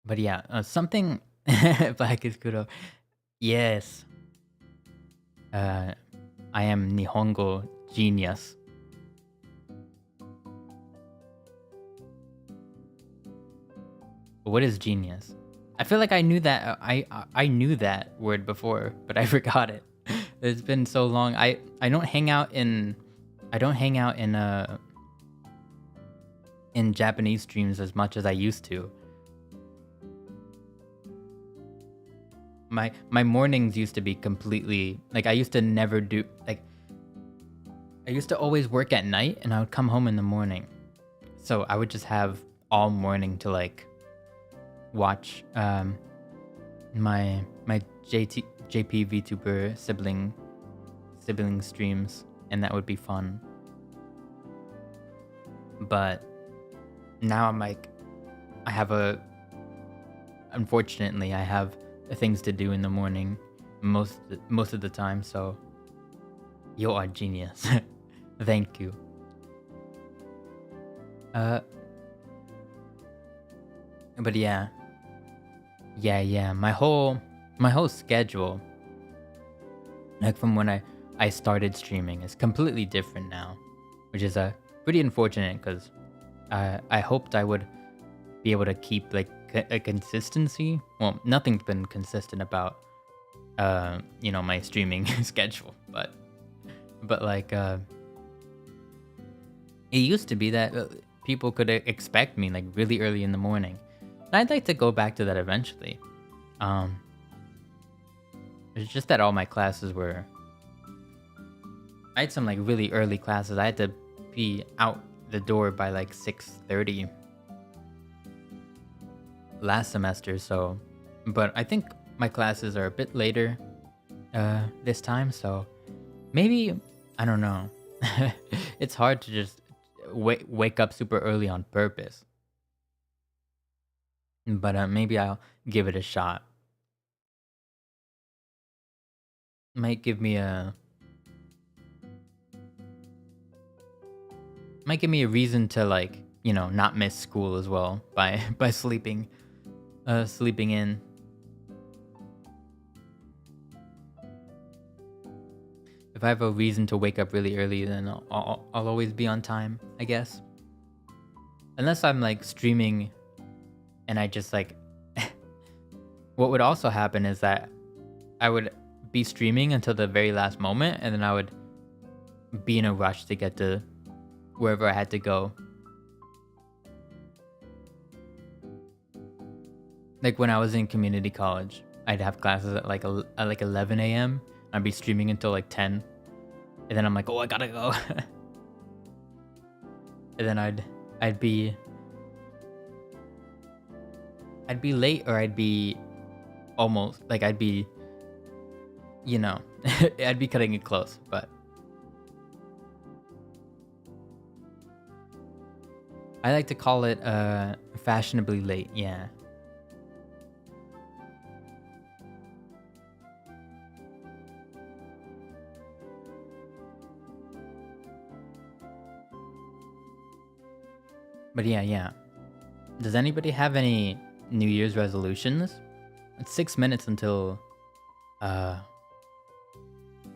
But yeah, something Black is Kudo. Yes. I am Nihongo genius. What is genius? I feel like I knew that I knew that word before, but I forgot it. It's been so long. I don't hang out in in Japanese streams as much as I used to. My mornings used to be completely like I used to never do like I used to always work at night and I would come home in the morning. So I would just have all morning to like watch my JP VTuber sibling streams, and that would be fun. But now I'm like unfortunately I have things to do in the morning most of the time, so you are genius. Thank you. But yeah, my whole schedule, like from when I started streaming, is completely different now, which is pretty unfortunate because I hoped I would be able to keep like a consistency. Well, nothing's been consistent about my streaming schedule, but like it used to be that people could expect me like really early in the morning. And I'd like to go back to that eventually. It's just that all my classes were... I had some like really early classes. I had to be out the door by like 6:30 last semester, so... But I think my classes are a bit later this time, so maybe... I don't know. It's hard to just wake up super early on purpose. But maybe I'll give it a shot. Might give me a reason to like, not miss school as well by sleeping in. If I have a reason to wake up really early, then I'll always be on time, I guess. Unless I'm like streaming and I just like... What would also happen is that I would be streaming until the very last moment, and then I would be in a rush to get to wherever I had to go. Like when I was in community college, I'd have classes at like 11 a.m. I'd be streaming until like 10, and then I'm like, oh, I gotta go. And then I'd be late, or I'd be almost like I'd be, I'd be cutting it close, but I like to call it fashionably late. Yeah. But yeah. Does anybody have any New Year's resolutions? It's 6 minutes until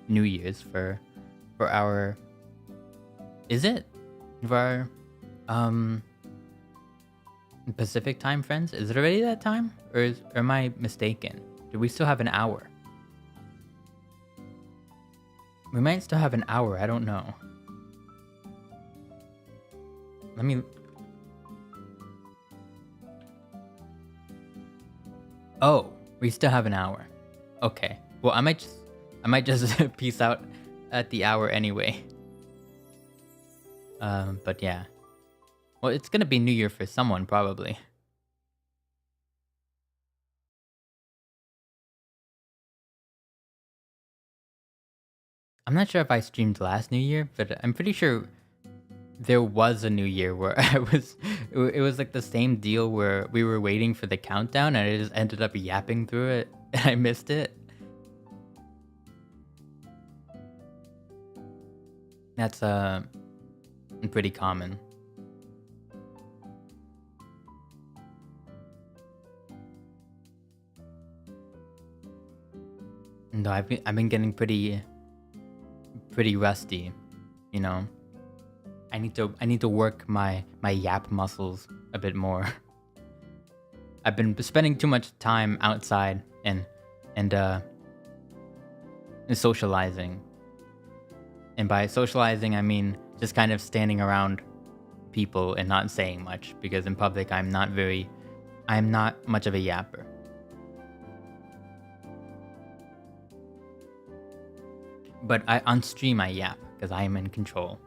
New Year's for our, is it? For our Pacific time, friends? Is it already that time? Or am I mistaken? Do we still have an hour? We might still have an hour, I don't know. Let me... Oh, we still have an hour. Okay. Well, I might just peace out at the hour anyway. But yeah. Well, it's gonna be New Year for someone, probably. I'm not sure if I streamed last New Year, but I'm pretty sure there was a New Year where it was like the same deal where we were waiting for the countdown and I just ended up yapping through it and I missed it. That's pretty common. No, I've been getting pretty rusty, you know. I need to work my yap muscles a bit more. I've been spending too much time outside and socializing. And by socializing, I mean just kind of standing around people and not saying much, because in public I'm not much of a yapper. But on stream I yap because I am in control.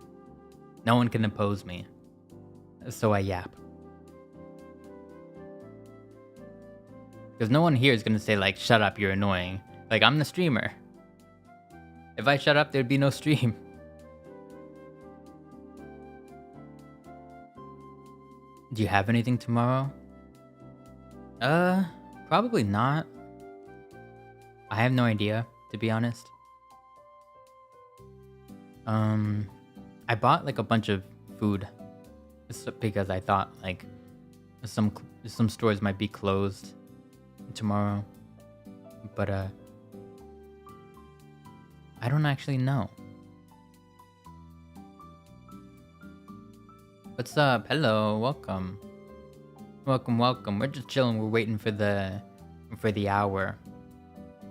No one can oppose me, so I yap. Because no one here is gonna say like, "Shut up, you're annoying." Like, I'm the streamer. If I shut up, there'd be no stream. Do you have anything tomorrow? Probably not. I have no idea, to be honest. I bought like a bunch of food because I thought like some stores might be closed tomorrow, but I don't actually know. What's up? Hello, welcome. Welcome. We're just chilling. We're waiting for the hour.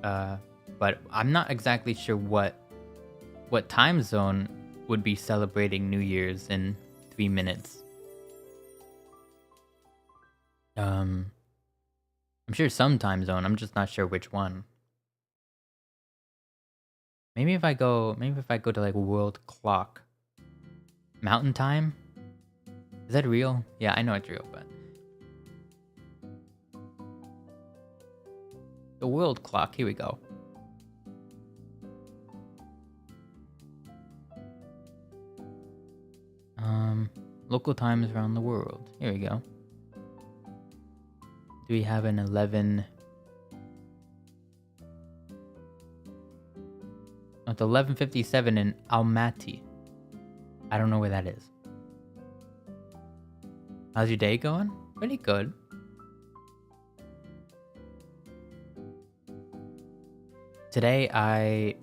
But I'm not exactly sure what time zone would be celebrating New Year's in 3 minutes. I'm sure some time zone. I'm just not sure which one. Maybe if I go to like world clock. Mountain time? Is that real? Yeah, I know it's real, but the world clock, here we go. Local times around the world. Here we go. Do we have an 11? Oh, it's 11:57 in Almaty. I don't know where that is. How's your day going? Pretty good. Today I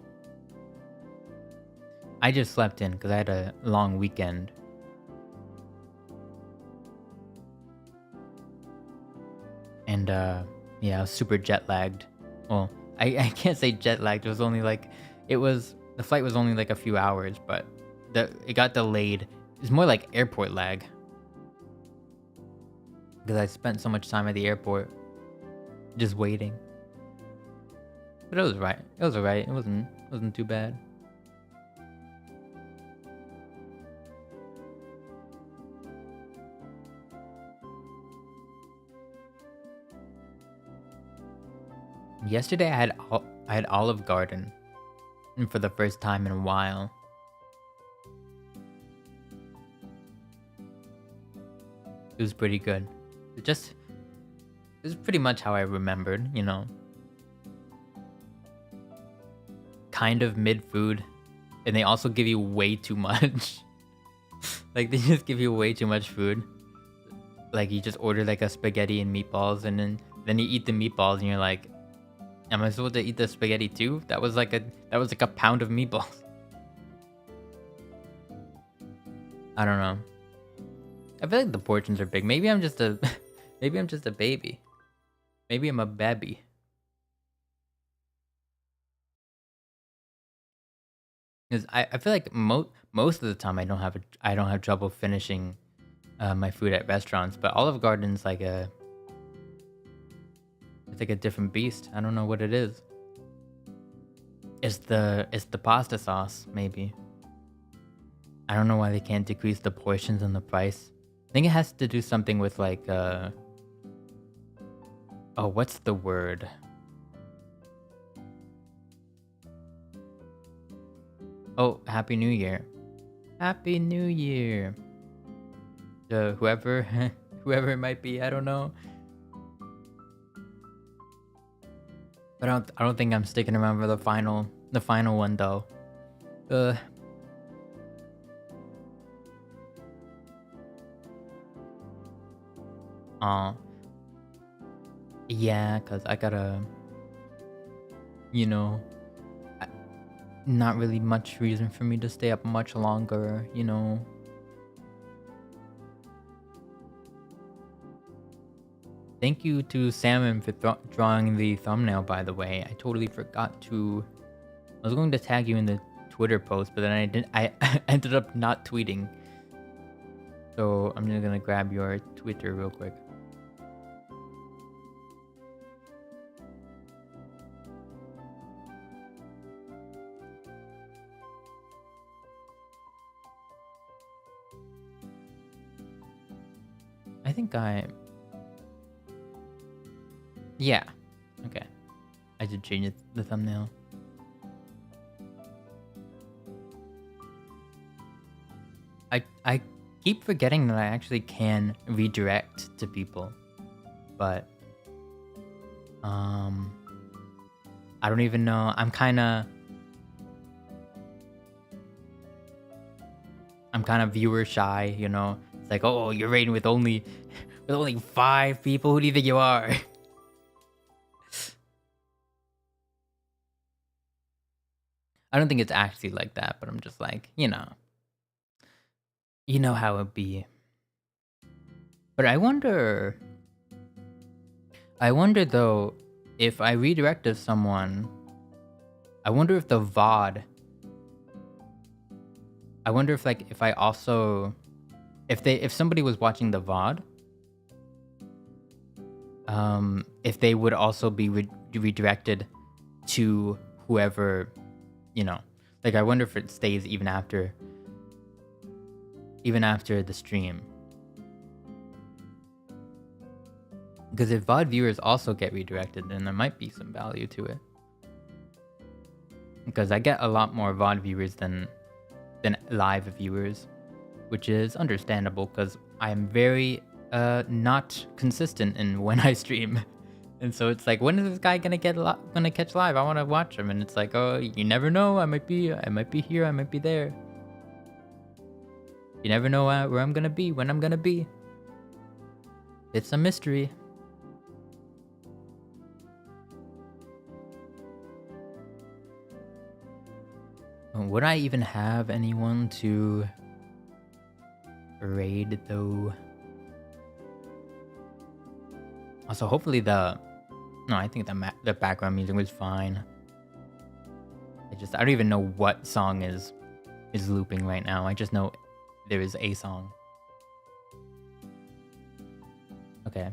just slept in because I had a long weekend. And yeah, I was super jet lagged. Well, I can't say jet lagged. It was only like the flight was only like a few hours, but it got delayed. It's more like airport lag because I spent so much time at the airport just waiting. But it was right. It was alright. It wasn't too bad. Yesterday I had Olive Garden, and for the first time in a while. It was pretty good. It was pretty much how I remembered, you know. Kind of mid food, and they also give you way too much. Like they just give you way too much food. Like you just order like a spaghetti and meatballs, and then you eat the meatballs, and you're like, am I supposed to eat the spaghetti too? That was like a pound of meatballs. I don't know. I feel like the portions are big. Maybe I'm just a baby. Maybe I'm a baby. Because I feel like most of the time I don't have trouble finishing my food at restaurants, but Olive Garden's like it's like a different beast. I don't know what it is. It's the pasta sauce, maybe. I don't know why they can't decrease the portions and the price. I think it has to do something with like oh, what's the word? Oh, Happy New Year. Happy New Year. Whoever it might be, I don't know. But I don't think I'm sticking around for the final one though. Yeah, cause I gotta, you know, not really much reason for me to stay up much longer, you know. Thank you to Salmon for drawing the thumbnail, by the way. I totally forgot to... I was going to tag you in the Twitter post, but then I didn't. I ended up not tweeting. So I'm just gonna grab your Twitter real quick. I think yeah. Okay. I did change the thumbnail. I keep forgetting that I actually can redirect to people. But I don't even know. I'm kind of viewer shy, you know. It's like, "Oh, you're rating with only 5 people. Who do you think you are?" I don't think it's actually like that, but I'm just like, you know how it be. But I wonder though, if I redirect to someone, I wonder if the VOD, I wonder if like if I also, if somebody was watching the VOD, if they would also be redirected to whoever, you know, like I wonder if it stays even after the stream. Because if VOD viewers also get redirected, then there might be some value to it. Because I get a lot more VOD viewers than live viewers, which is understandable because I'm very not consistent in when I stream. And so it's like, when is this guy gonna catch live? I want to watch him, and it's like, oh, you never know. I might be here. I might be there. You never know where I'm gonna be, when I'm gonna be. It's a mystery. Would I even have anyone to raid though? Also, hopefully I think the background music was fine. I don't even know what song is is looping right now. I just know there is a song. Okay.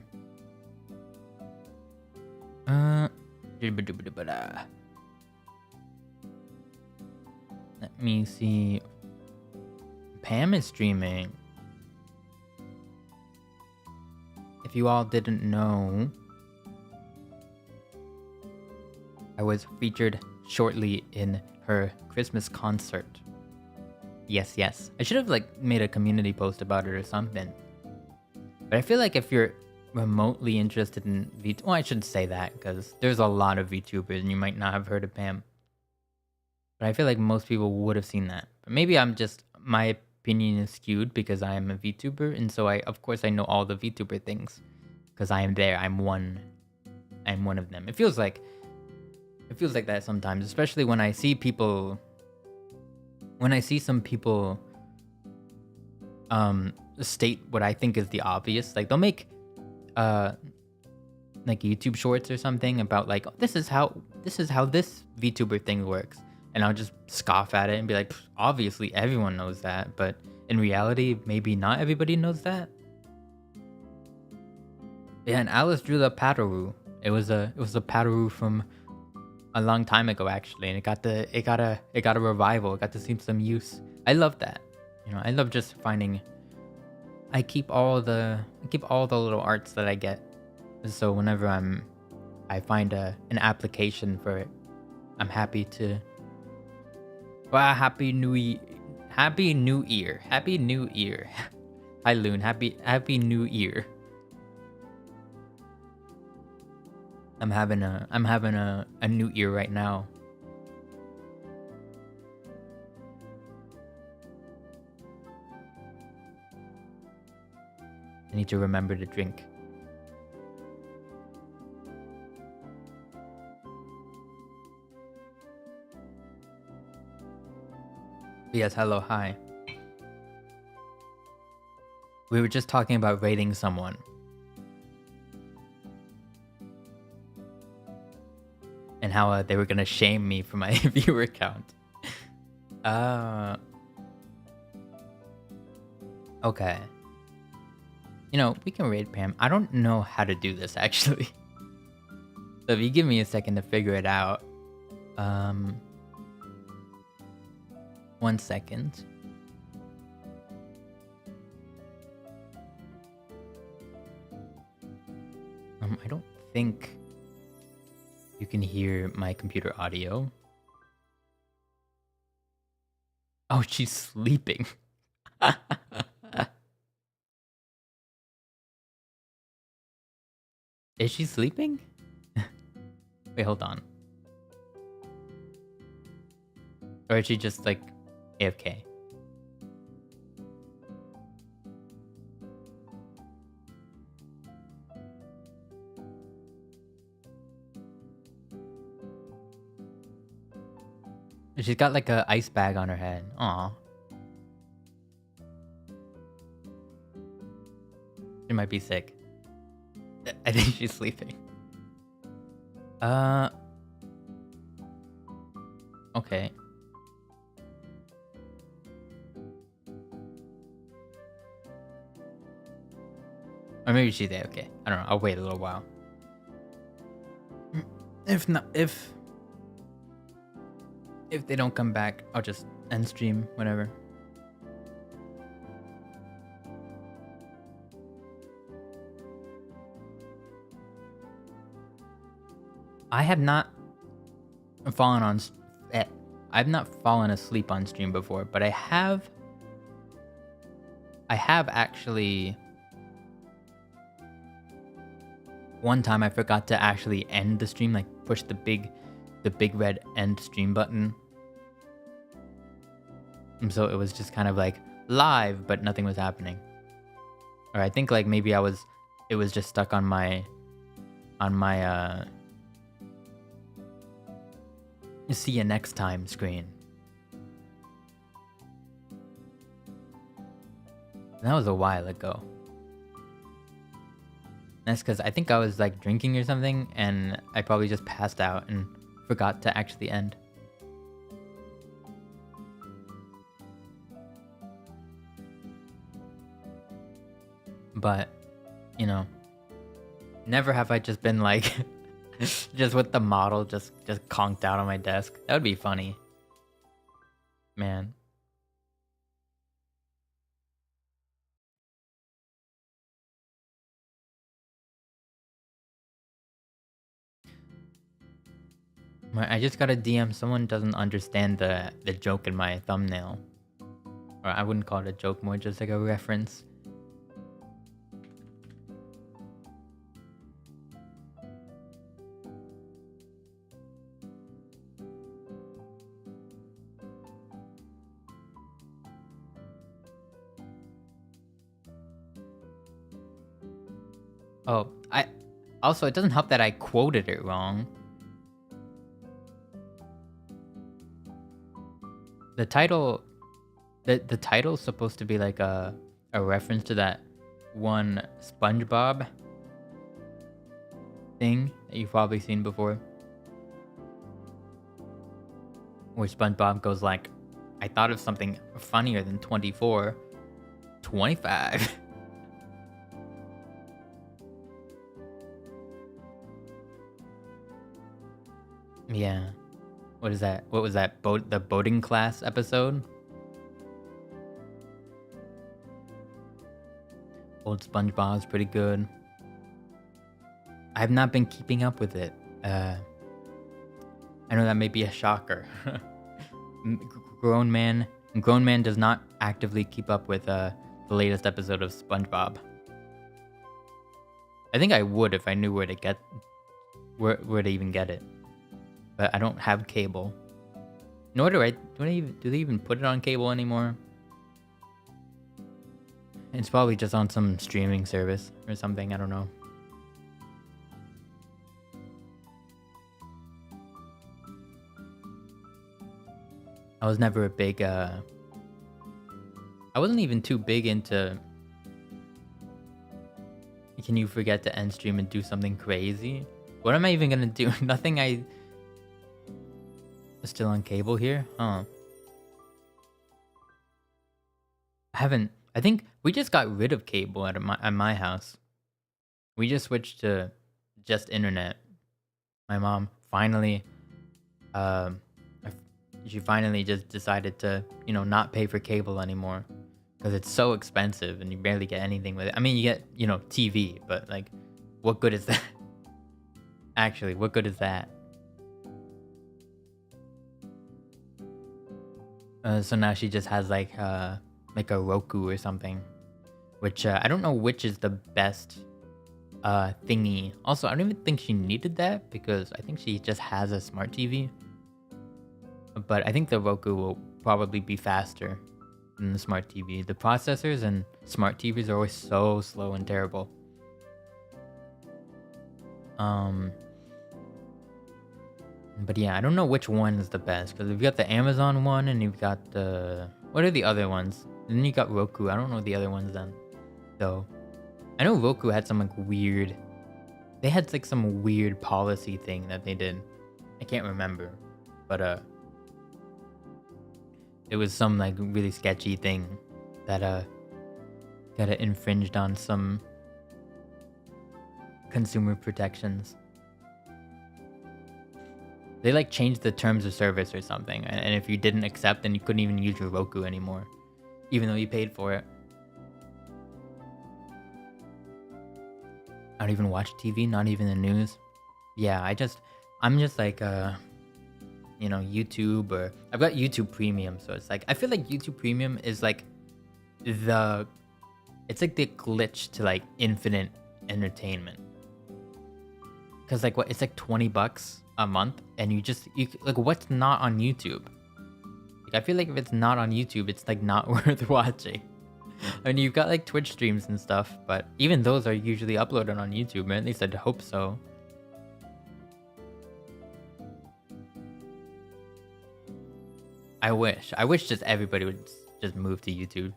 Let me see. Pam is streaming. If you all didn't know, I was featured shortly in her Christmas concert. Yes. I should have like made a community post about it or something. But I feel like if you're remotely interested in well, I shouldn't say that because there's a lot of VTubers and you might not have heard of Pam. But I feel like most people would have seen that. But maybe my opinion is skewed because I am a VTuber, and so of course I know all the VTuber things because I am there. I'm one of them. It feels like that sometimes, especially when I see people. When I see some people state what I think is the obvious, like they'll make like YouTube shorts or something about like, this is how this VTuber thing works, and I'll just scoff at it and be like, obviously everyone knows that, but in reality maybe not everybody knows that. Yeah, and Alice drew the Pataroo. It was a Pataroo from a long time ago actually, and it got a revival. It got to see some use. I love that. I love just finding. I keep all the little arts that I get, so whenever I find an application for it, I'm happy to. Wow! Happy New Year! Happy New Year! Happy New Year! Hi Loon! Happy New Year! I'm having a new year right now. I need to remember to drink. Yes, hello, hi. We were just talking about rating someone. And how they were gonna shame me for my viewer count. Okay. We can rate Pam. I don't know how to do this actually. So if you give me a second to figure it out. 1 second. I don't think you can hear my computer audio. Oh, she's sleeping. Is she sleeping? Wait, hold on. Or is she just like AFK? She's got like a ice bag on her head. Aw. She might be sick. I think she's sleeping. Okay. Or maybe she's there. Okay. I don't know. I'll wait a little while. If they don't come back, I'll just end stream, whatever. I have not fallen asleep on stream before, but I have actually. One time I forgot to actually end the stream, like push the big red end stream button. And so it was just kind of like live, but nothing was happening. Or I think like maybe it was just stuck on my see you next time screen. And that was a while ago. That's because I think I was like drinking or something, and I probably just passed out and forgot to actually end. But, you know, never have I just been like, just with the model just conked out on my desk. That would be funny. Man. I just got a DM. Someone doesn't understand the joke in my thumbnail. Or I wouldn't call it a joke, more just like a reference. Oh, also, it doesn't help that I quoted it wrong. The title, the title's supposed to be like a reference to that one SpongeBob thing that you've probably seen before, where SpongeBob goes like, I thought of something funnier than 24, 25. Yeah. What is that? What was that? The boating class episode? Old SpongeBob's pretty good. I've not been keeping up with it. I know that may be a shocker. Grown man does not actively keep up with the latest episode of SpongeBob. I think I would if I knew where to even get it. But I don't have cable. Nor do they even put it on cable anymore? It's probably just on some streaming service or something, I don't know. I was never a big I wasn't even too big into can you forget to end stream and do something crazy? What am I even gonna do? Nothing. Still on cable here? Huh. I think we just got rid of cable at my house. We just switched to just internet. My mom finally, she finally just decided to, not pay for cable anymore. Because it's so expensive and you barely get anything with it. I mean, you get, TV, but like, what good is that? Actually, what good is that? So now she just has like a Roku or something, which I don't know which is the best thingy. Also, I don't even think she needed that because I think she just has a smart TV. But I think the Roku will probably be faster than the smart TV. The processors and smart TVs are always so slow and terrible. But yeah, I don't know which one is the best because you've got the Amazon one and you've got the... What are the other ones? And then you got Roku. I don't know the other ones then. So, I know Roku had some like weird... They had like some weird policy thing that they did. I can't remember. But it was some like really sketchy thing that got it infringed on some consumer protections. They like changed the terms of service or something, and if you didn't accept, then you couldn't even use your Roku anymore, even though you paid for it. I don't even watch TV, not even the news. Yeah, I'm just like YouTube, or I've got YouTube Premium, so it's like I feel like YouTube Premium is like it's like the glitch to like infinite entertainment. Cause like it's like $20 a month, and you like what's not on YouTube? Like I feel like if it's not on YouTube, it's like not worth watching. I mean, you've got like Twitch streams and stuff, but even those are usually uploaded on YouTube, or at least I'd hope so. I wish just everybody would just move to YouTube,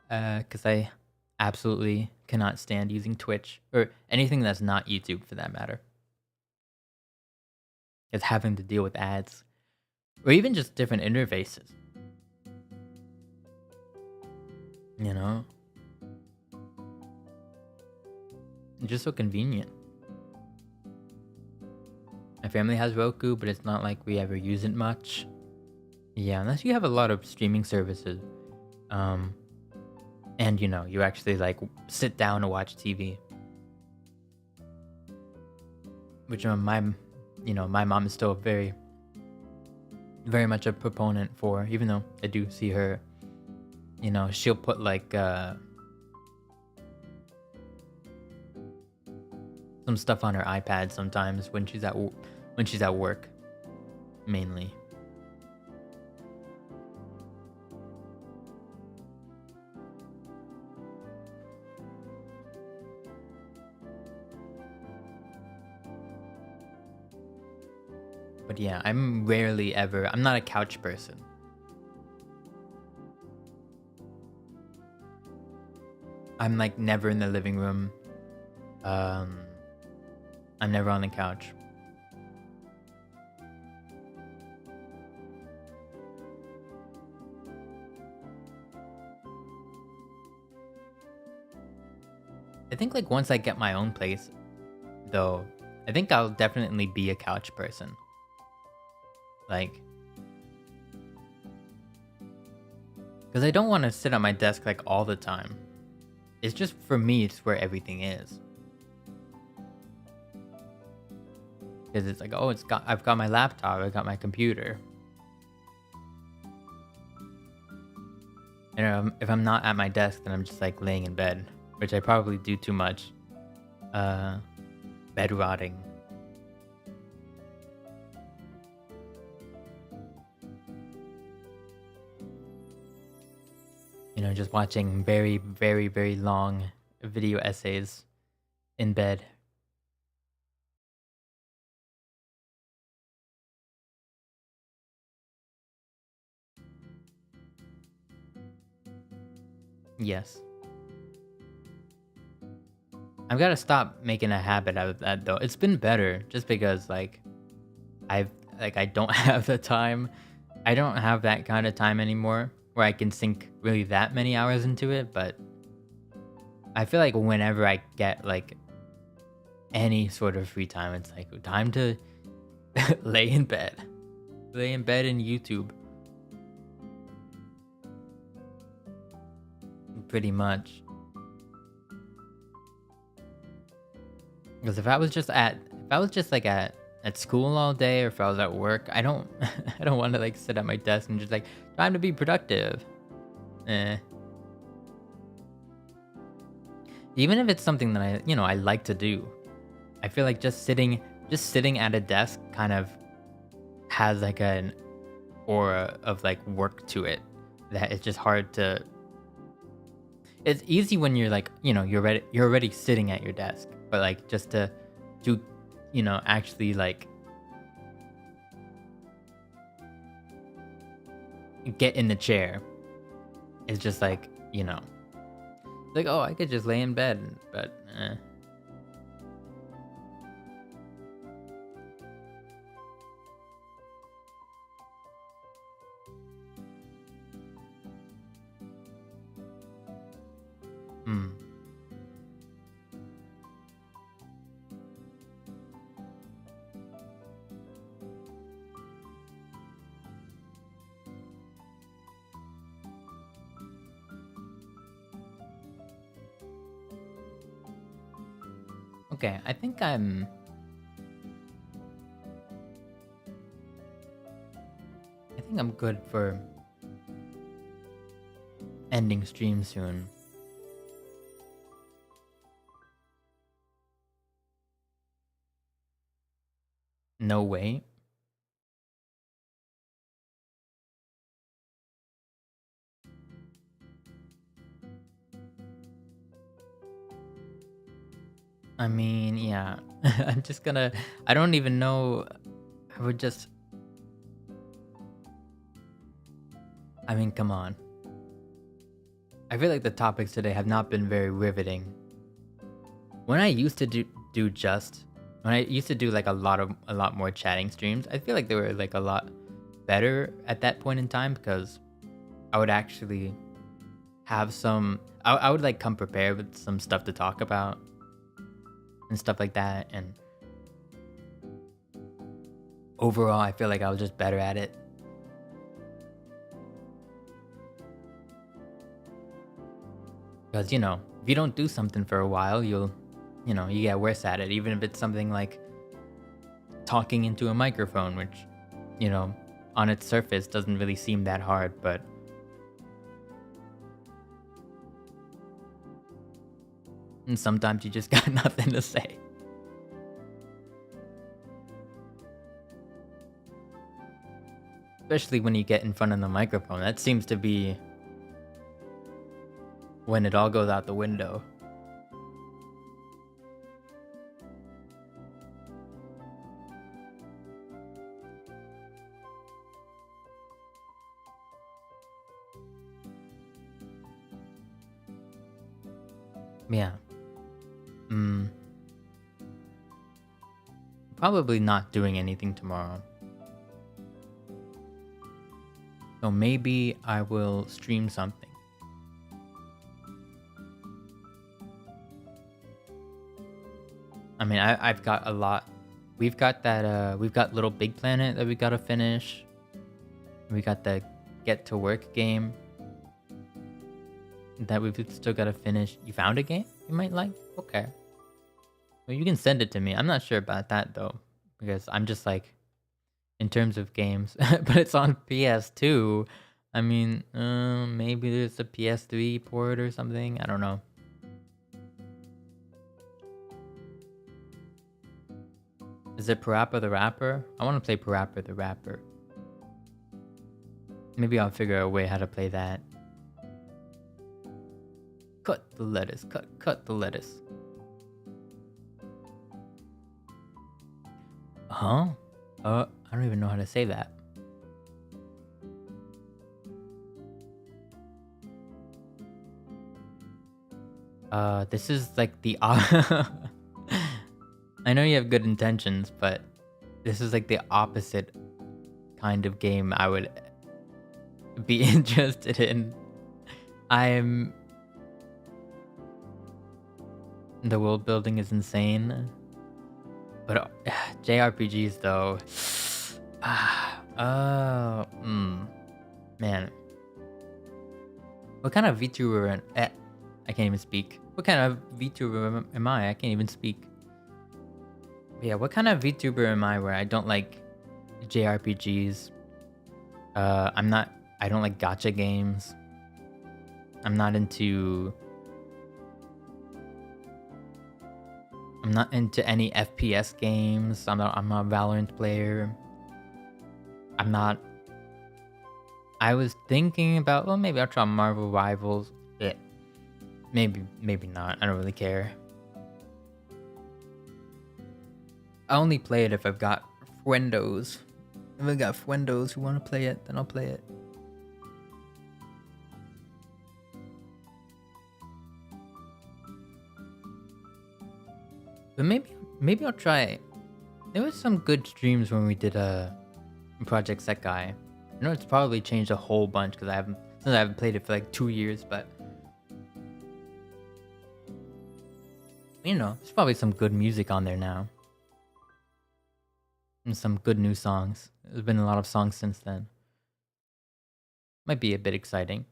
because I absolutely cannot stand using Twitch or anything that's not YouTube for that matter. It's having to deal with ads, or even just different interfaces. It's just so convenient. My family has Roku, but it's not like we ever use it much. Yeah, unless you have a lot of streaming services. Um, and you actually like sit down and watch TV. Which my mom is still very, very much a proponent for, even though I do see her, she'll put like some stuff on her iPad sometimes when she's at work, mainly. But yeah, I'm not a couch person. I'm like never in the living room. I'm never on the couch. I think like once I get my own place, though, I think I'll definitely be a couch person. Like, because I don't want to sit at my desk like all the time. It's just, for me, it's where everything is. Because it's like, oh, I've got my laptop, I've got my computer. And if I'm not at my desk, then I'm just like laying in bed, which I probably do too much. Bed rotting. Just watching very, very, very long video essays in bed. Yes. I've got to stop making a habit out of that, though. It's been better just because like I don't have the time. I don't have that kind of time anymore where I can sink really that many hours into it, but I feel like whenever I get like any sort of free time, it's like time to lay in bed. Lay in bed and YouTube. Pretty much. Because if I was just like at school all day, or if I was at work, I don't want to like sit at my desk and just like time to be productive. Even if it's something that I like to do, I feel like just sitting at a desk kind of has like an aura of like work to it that it's just hard to. It's easy when you're like you're already sitting at your desk, but like just to actually like get in the chair. It's just like like, oh, I could just lay in bed, but Okay, I think I'm good for ending stream soon. No way. I mean, yeah. I don't even know. I mean, come on. I feel like the topics today have not been very riveting. When I used to do like a lot more chatting streams, I feel like they were like a lot better at that point in time because I would actually have I would like come prepared with some stuff to talk about. and stuff like that. And overall, I feel like I was just better at it. Because, if you don't do something for a while, you get worse at it. Even if it's something like talking into a microphone, which, on its surface doesn't really seem that hard, but and sometimes you just got nothing to say. Especially when you get in front of the microphone. That seems to be when it all goes out the window. Yeah. Probably not doing anything tomorrow. So maybe I will stream something. I mean, I've got a lot. We've got that, we've got Little Big Planet that we gotta finish. We got the Get to Work game that we've still gotta finish. You found a game you might like? Okay. Well, you can send it to me. I'm not sure about that though, because I'm just like, in terms of games, but it's on PS2. I mean, maybe there's a PS3 port or something. I don't know. Is it Parappa the Rapper? I want to play Parappa the Rapper. Maybe I'll figure a way how to play that. Cut the lettuce. Cut the lettuce. Huh? I don't even know how to say that. This is like the I know you have good intentions, but this is like the opposite kind of game I would be interested in. The world building is insane. But JRPGs though. Man. What kind of VTuber I can't even speak. What kind of VTuber am I? I can't even speak. Yeah, what kind of VTuber am I where I don't like JRPGs? I don't like gacha games. I'm not into any FPS games. I'm not a Valorant player. I was thinking about, well, maybe I'll try Marvel Rivals. Yeah. Maybe not. I don't really care. I only play it if I've got friendos. If I've got friendos who want to play it, then I'll play it. But maybe I'll try. There was some good streams when we did a Project Set Guy. I know it's probably changed a whole bunch because I haven't played it for like 2 years, but there's probably some good music on there now. And some good new songs. There's been a lot of songs since then. Might be a bit exciting.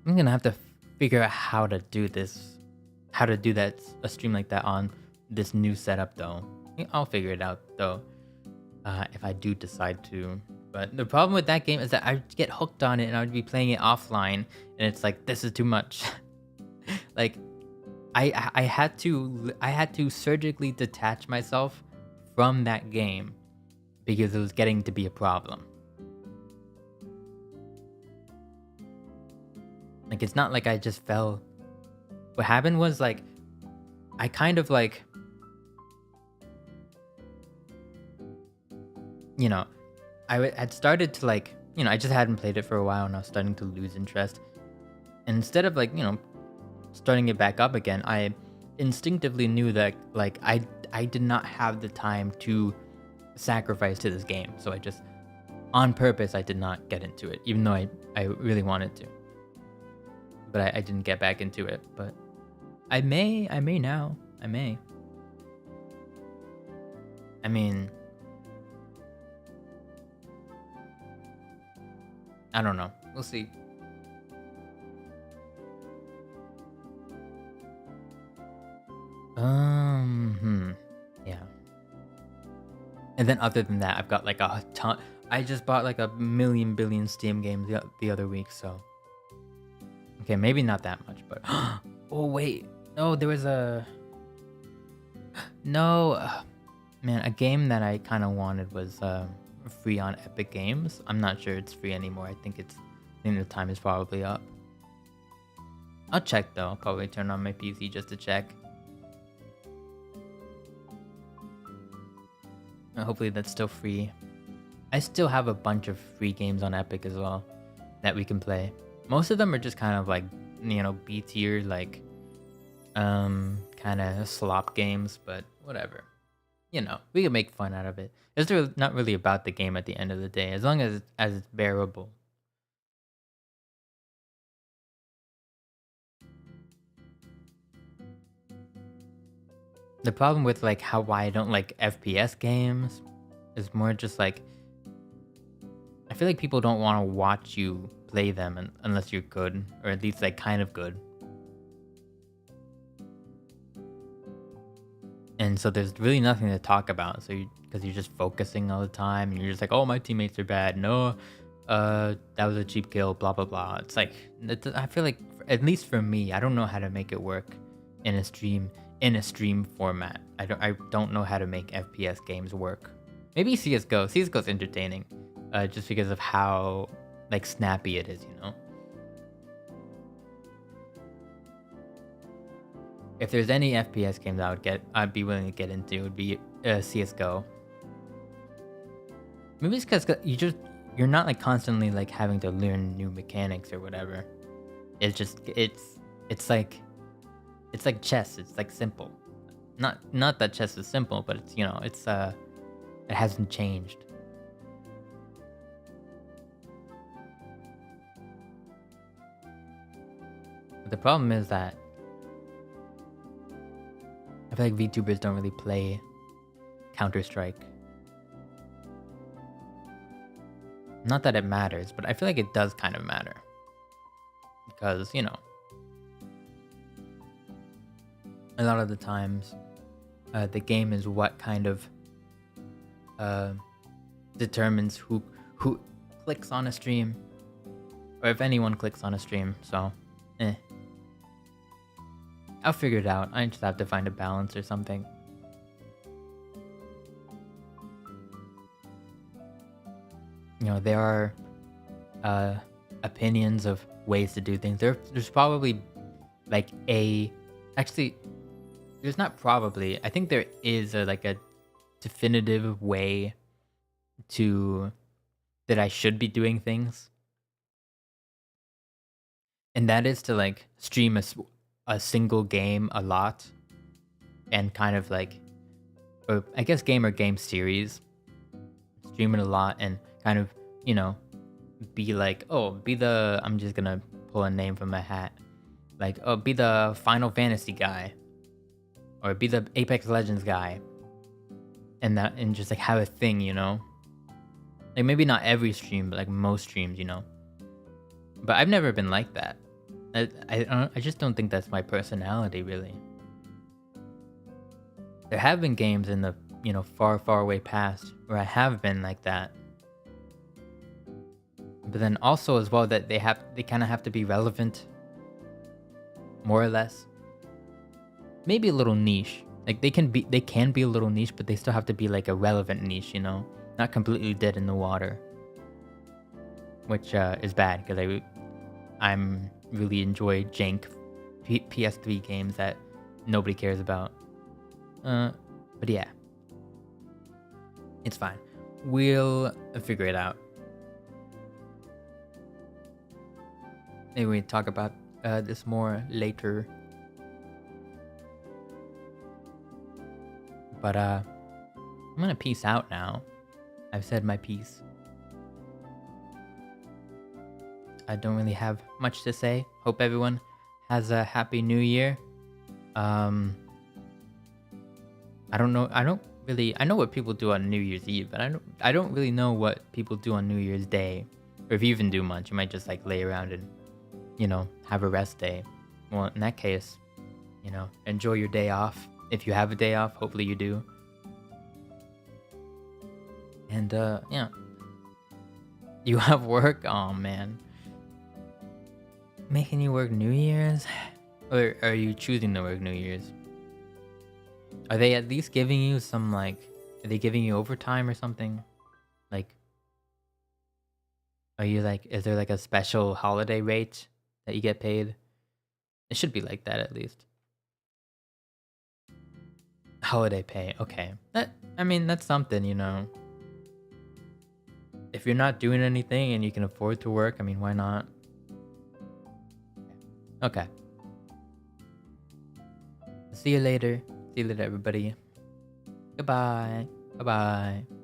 I'm gonna have to figure out how to do this. How to do that, a stream like that on this new setup though. I'll figure it out though. If I do decide to. But the problem with that game is that I get hooked on it and I would be playing it offline and it's like, this is too much. Like I had to surgically detach myself from that game because it was getting to be a problem. Like it's not like I just fell. What happened was like I kind of like I had started to like, I just hadn't played it for a while and I was starting to lose interest. And instead of like, starting it back up again, I instinctively knew that like I did not have the time to sacrifice to this game. So I just, on purpose, I did not get into it, even though I really wanted to. But I didn't get back into it. But I may now. I may. I mean, I don't know. We'll see. Yeah. And then other than that, I've got like a ton. I just bought like a million billion Steam games the other week, so. Okay, maybe not that much, but. Oh, wait. No, there was a. No. Man, a game that I kind of wanted was free on Epic Games. I'm not sure it's free anymore. I think the time is probably up. I'll check though. I'll probably turn on my PC just to check. Hopefully that's still free. I still have a bunch of free games on Epic as well that we can play. Most of them are just kind of like, B tier, like kind of slop games, but whatever. We can make fun out of it. It's not really about the game at the end of the day, as long as it's bearable. The problem with like why I don't like FPS games is more just like I feel like people don't want to watch you play them unless you're good, or at least like kind of good. And so there's really nothing to talk about. So because you're just focusing all the time, and you're just like, oh, my teammates are bad. No, that was a cheap kill. Blah blah blah. It's like I feel like at least for me, I don't know how to make it work in a stream format. I don't know how to make FPS games work. Maybe CS:GO. CS:GO's entertaining, just because of how like snappy it is. If there's any FPS games I'd be willing to get into, it would be CS:GO. Maybe it's because you're not like constantly like having to learn new mechanics or whatever. It's like chess. It's like simple. Not that chess is simple, but it's it hasn't changed. But the problem is that I feel like VTubers don't really play Counter-Strike. Not that it matters, but I feel like it does kind of matter. Because, a lot of the times, the game is what kind of determines who clicks on a stream, or if anyone clicks on a stream. So, I'll figure it out. I just have to find a balance or something. There are opinions of ways to do things. There's probably like actually, there's not probably. I think there is a definitive way that I should be doing things, and that is to like stream a single game a lot, and kind of like, or I guess game series, stream it a lot and kind of be like, I'm just gonna pull a name from my hat, like, be the Final Fantasy guy, or be the Apex Legends guy, and just like have a thing, like maybe not every stream, but like most streams, but I've never been like that. I just don't think that's my personality, really. There have been games in the far away past where I have been like that, but then also as well that they kind of have to be relevant, more or less. Maybe a little niche. Like they can be a little niche, but they still have to be like a relevant niche, not completely dead in the water, which is bad because I'm really enjoy jank PS3 games that nobody cares about. But yeah, it's fine. We'll figure it out. Maybe we talk about this more later. But I'm gonna peace out now. I've said my piece. I don't really have much to say. Hope everyone has a happy new year. Um, I don't know. I know what people do on New Year's Eve, but I don't really know what people do on New Year's Day, or if you even do much. You might just like lay around and, have a rest day. Well, in that case, enjoy your day off. If you have a day off, hopefully you do. And yeah, you have work. Oh man, making you work New Year's, or are you choosing to work New Year's? Are they at least giving you some are they giving you overtime or something? Like, is there like a special holiday rate that you get paid? It should be like that at least. Holiday pay, okay. That's something. If you're not doing anything and you can afford to work, why not? Okay. See you later. See you later, everybody. Goodbye. Bye-bye.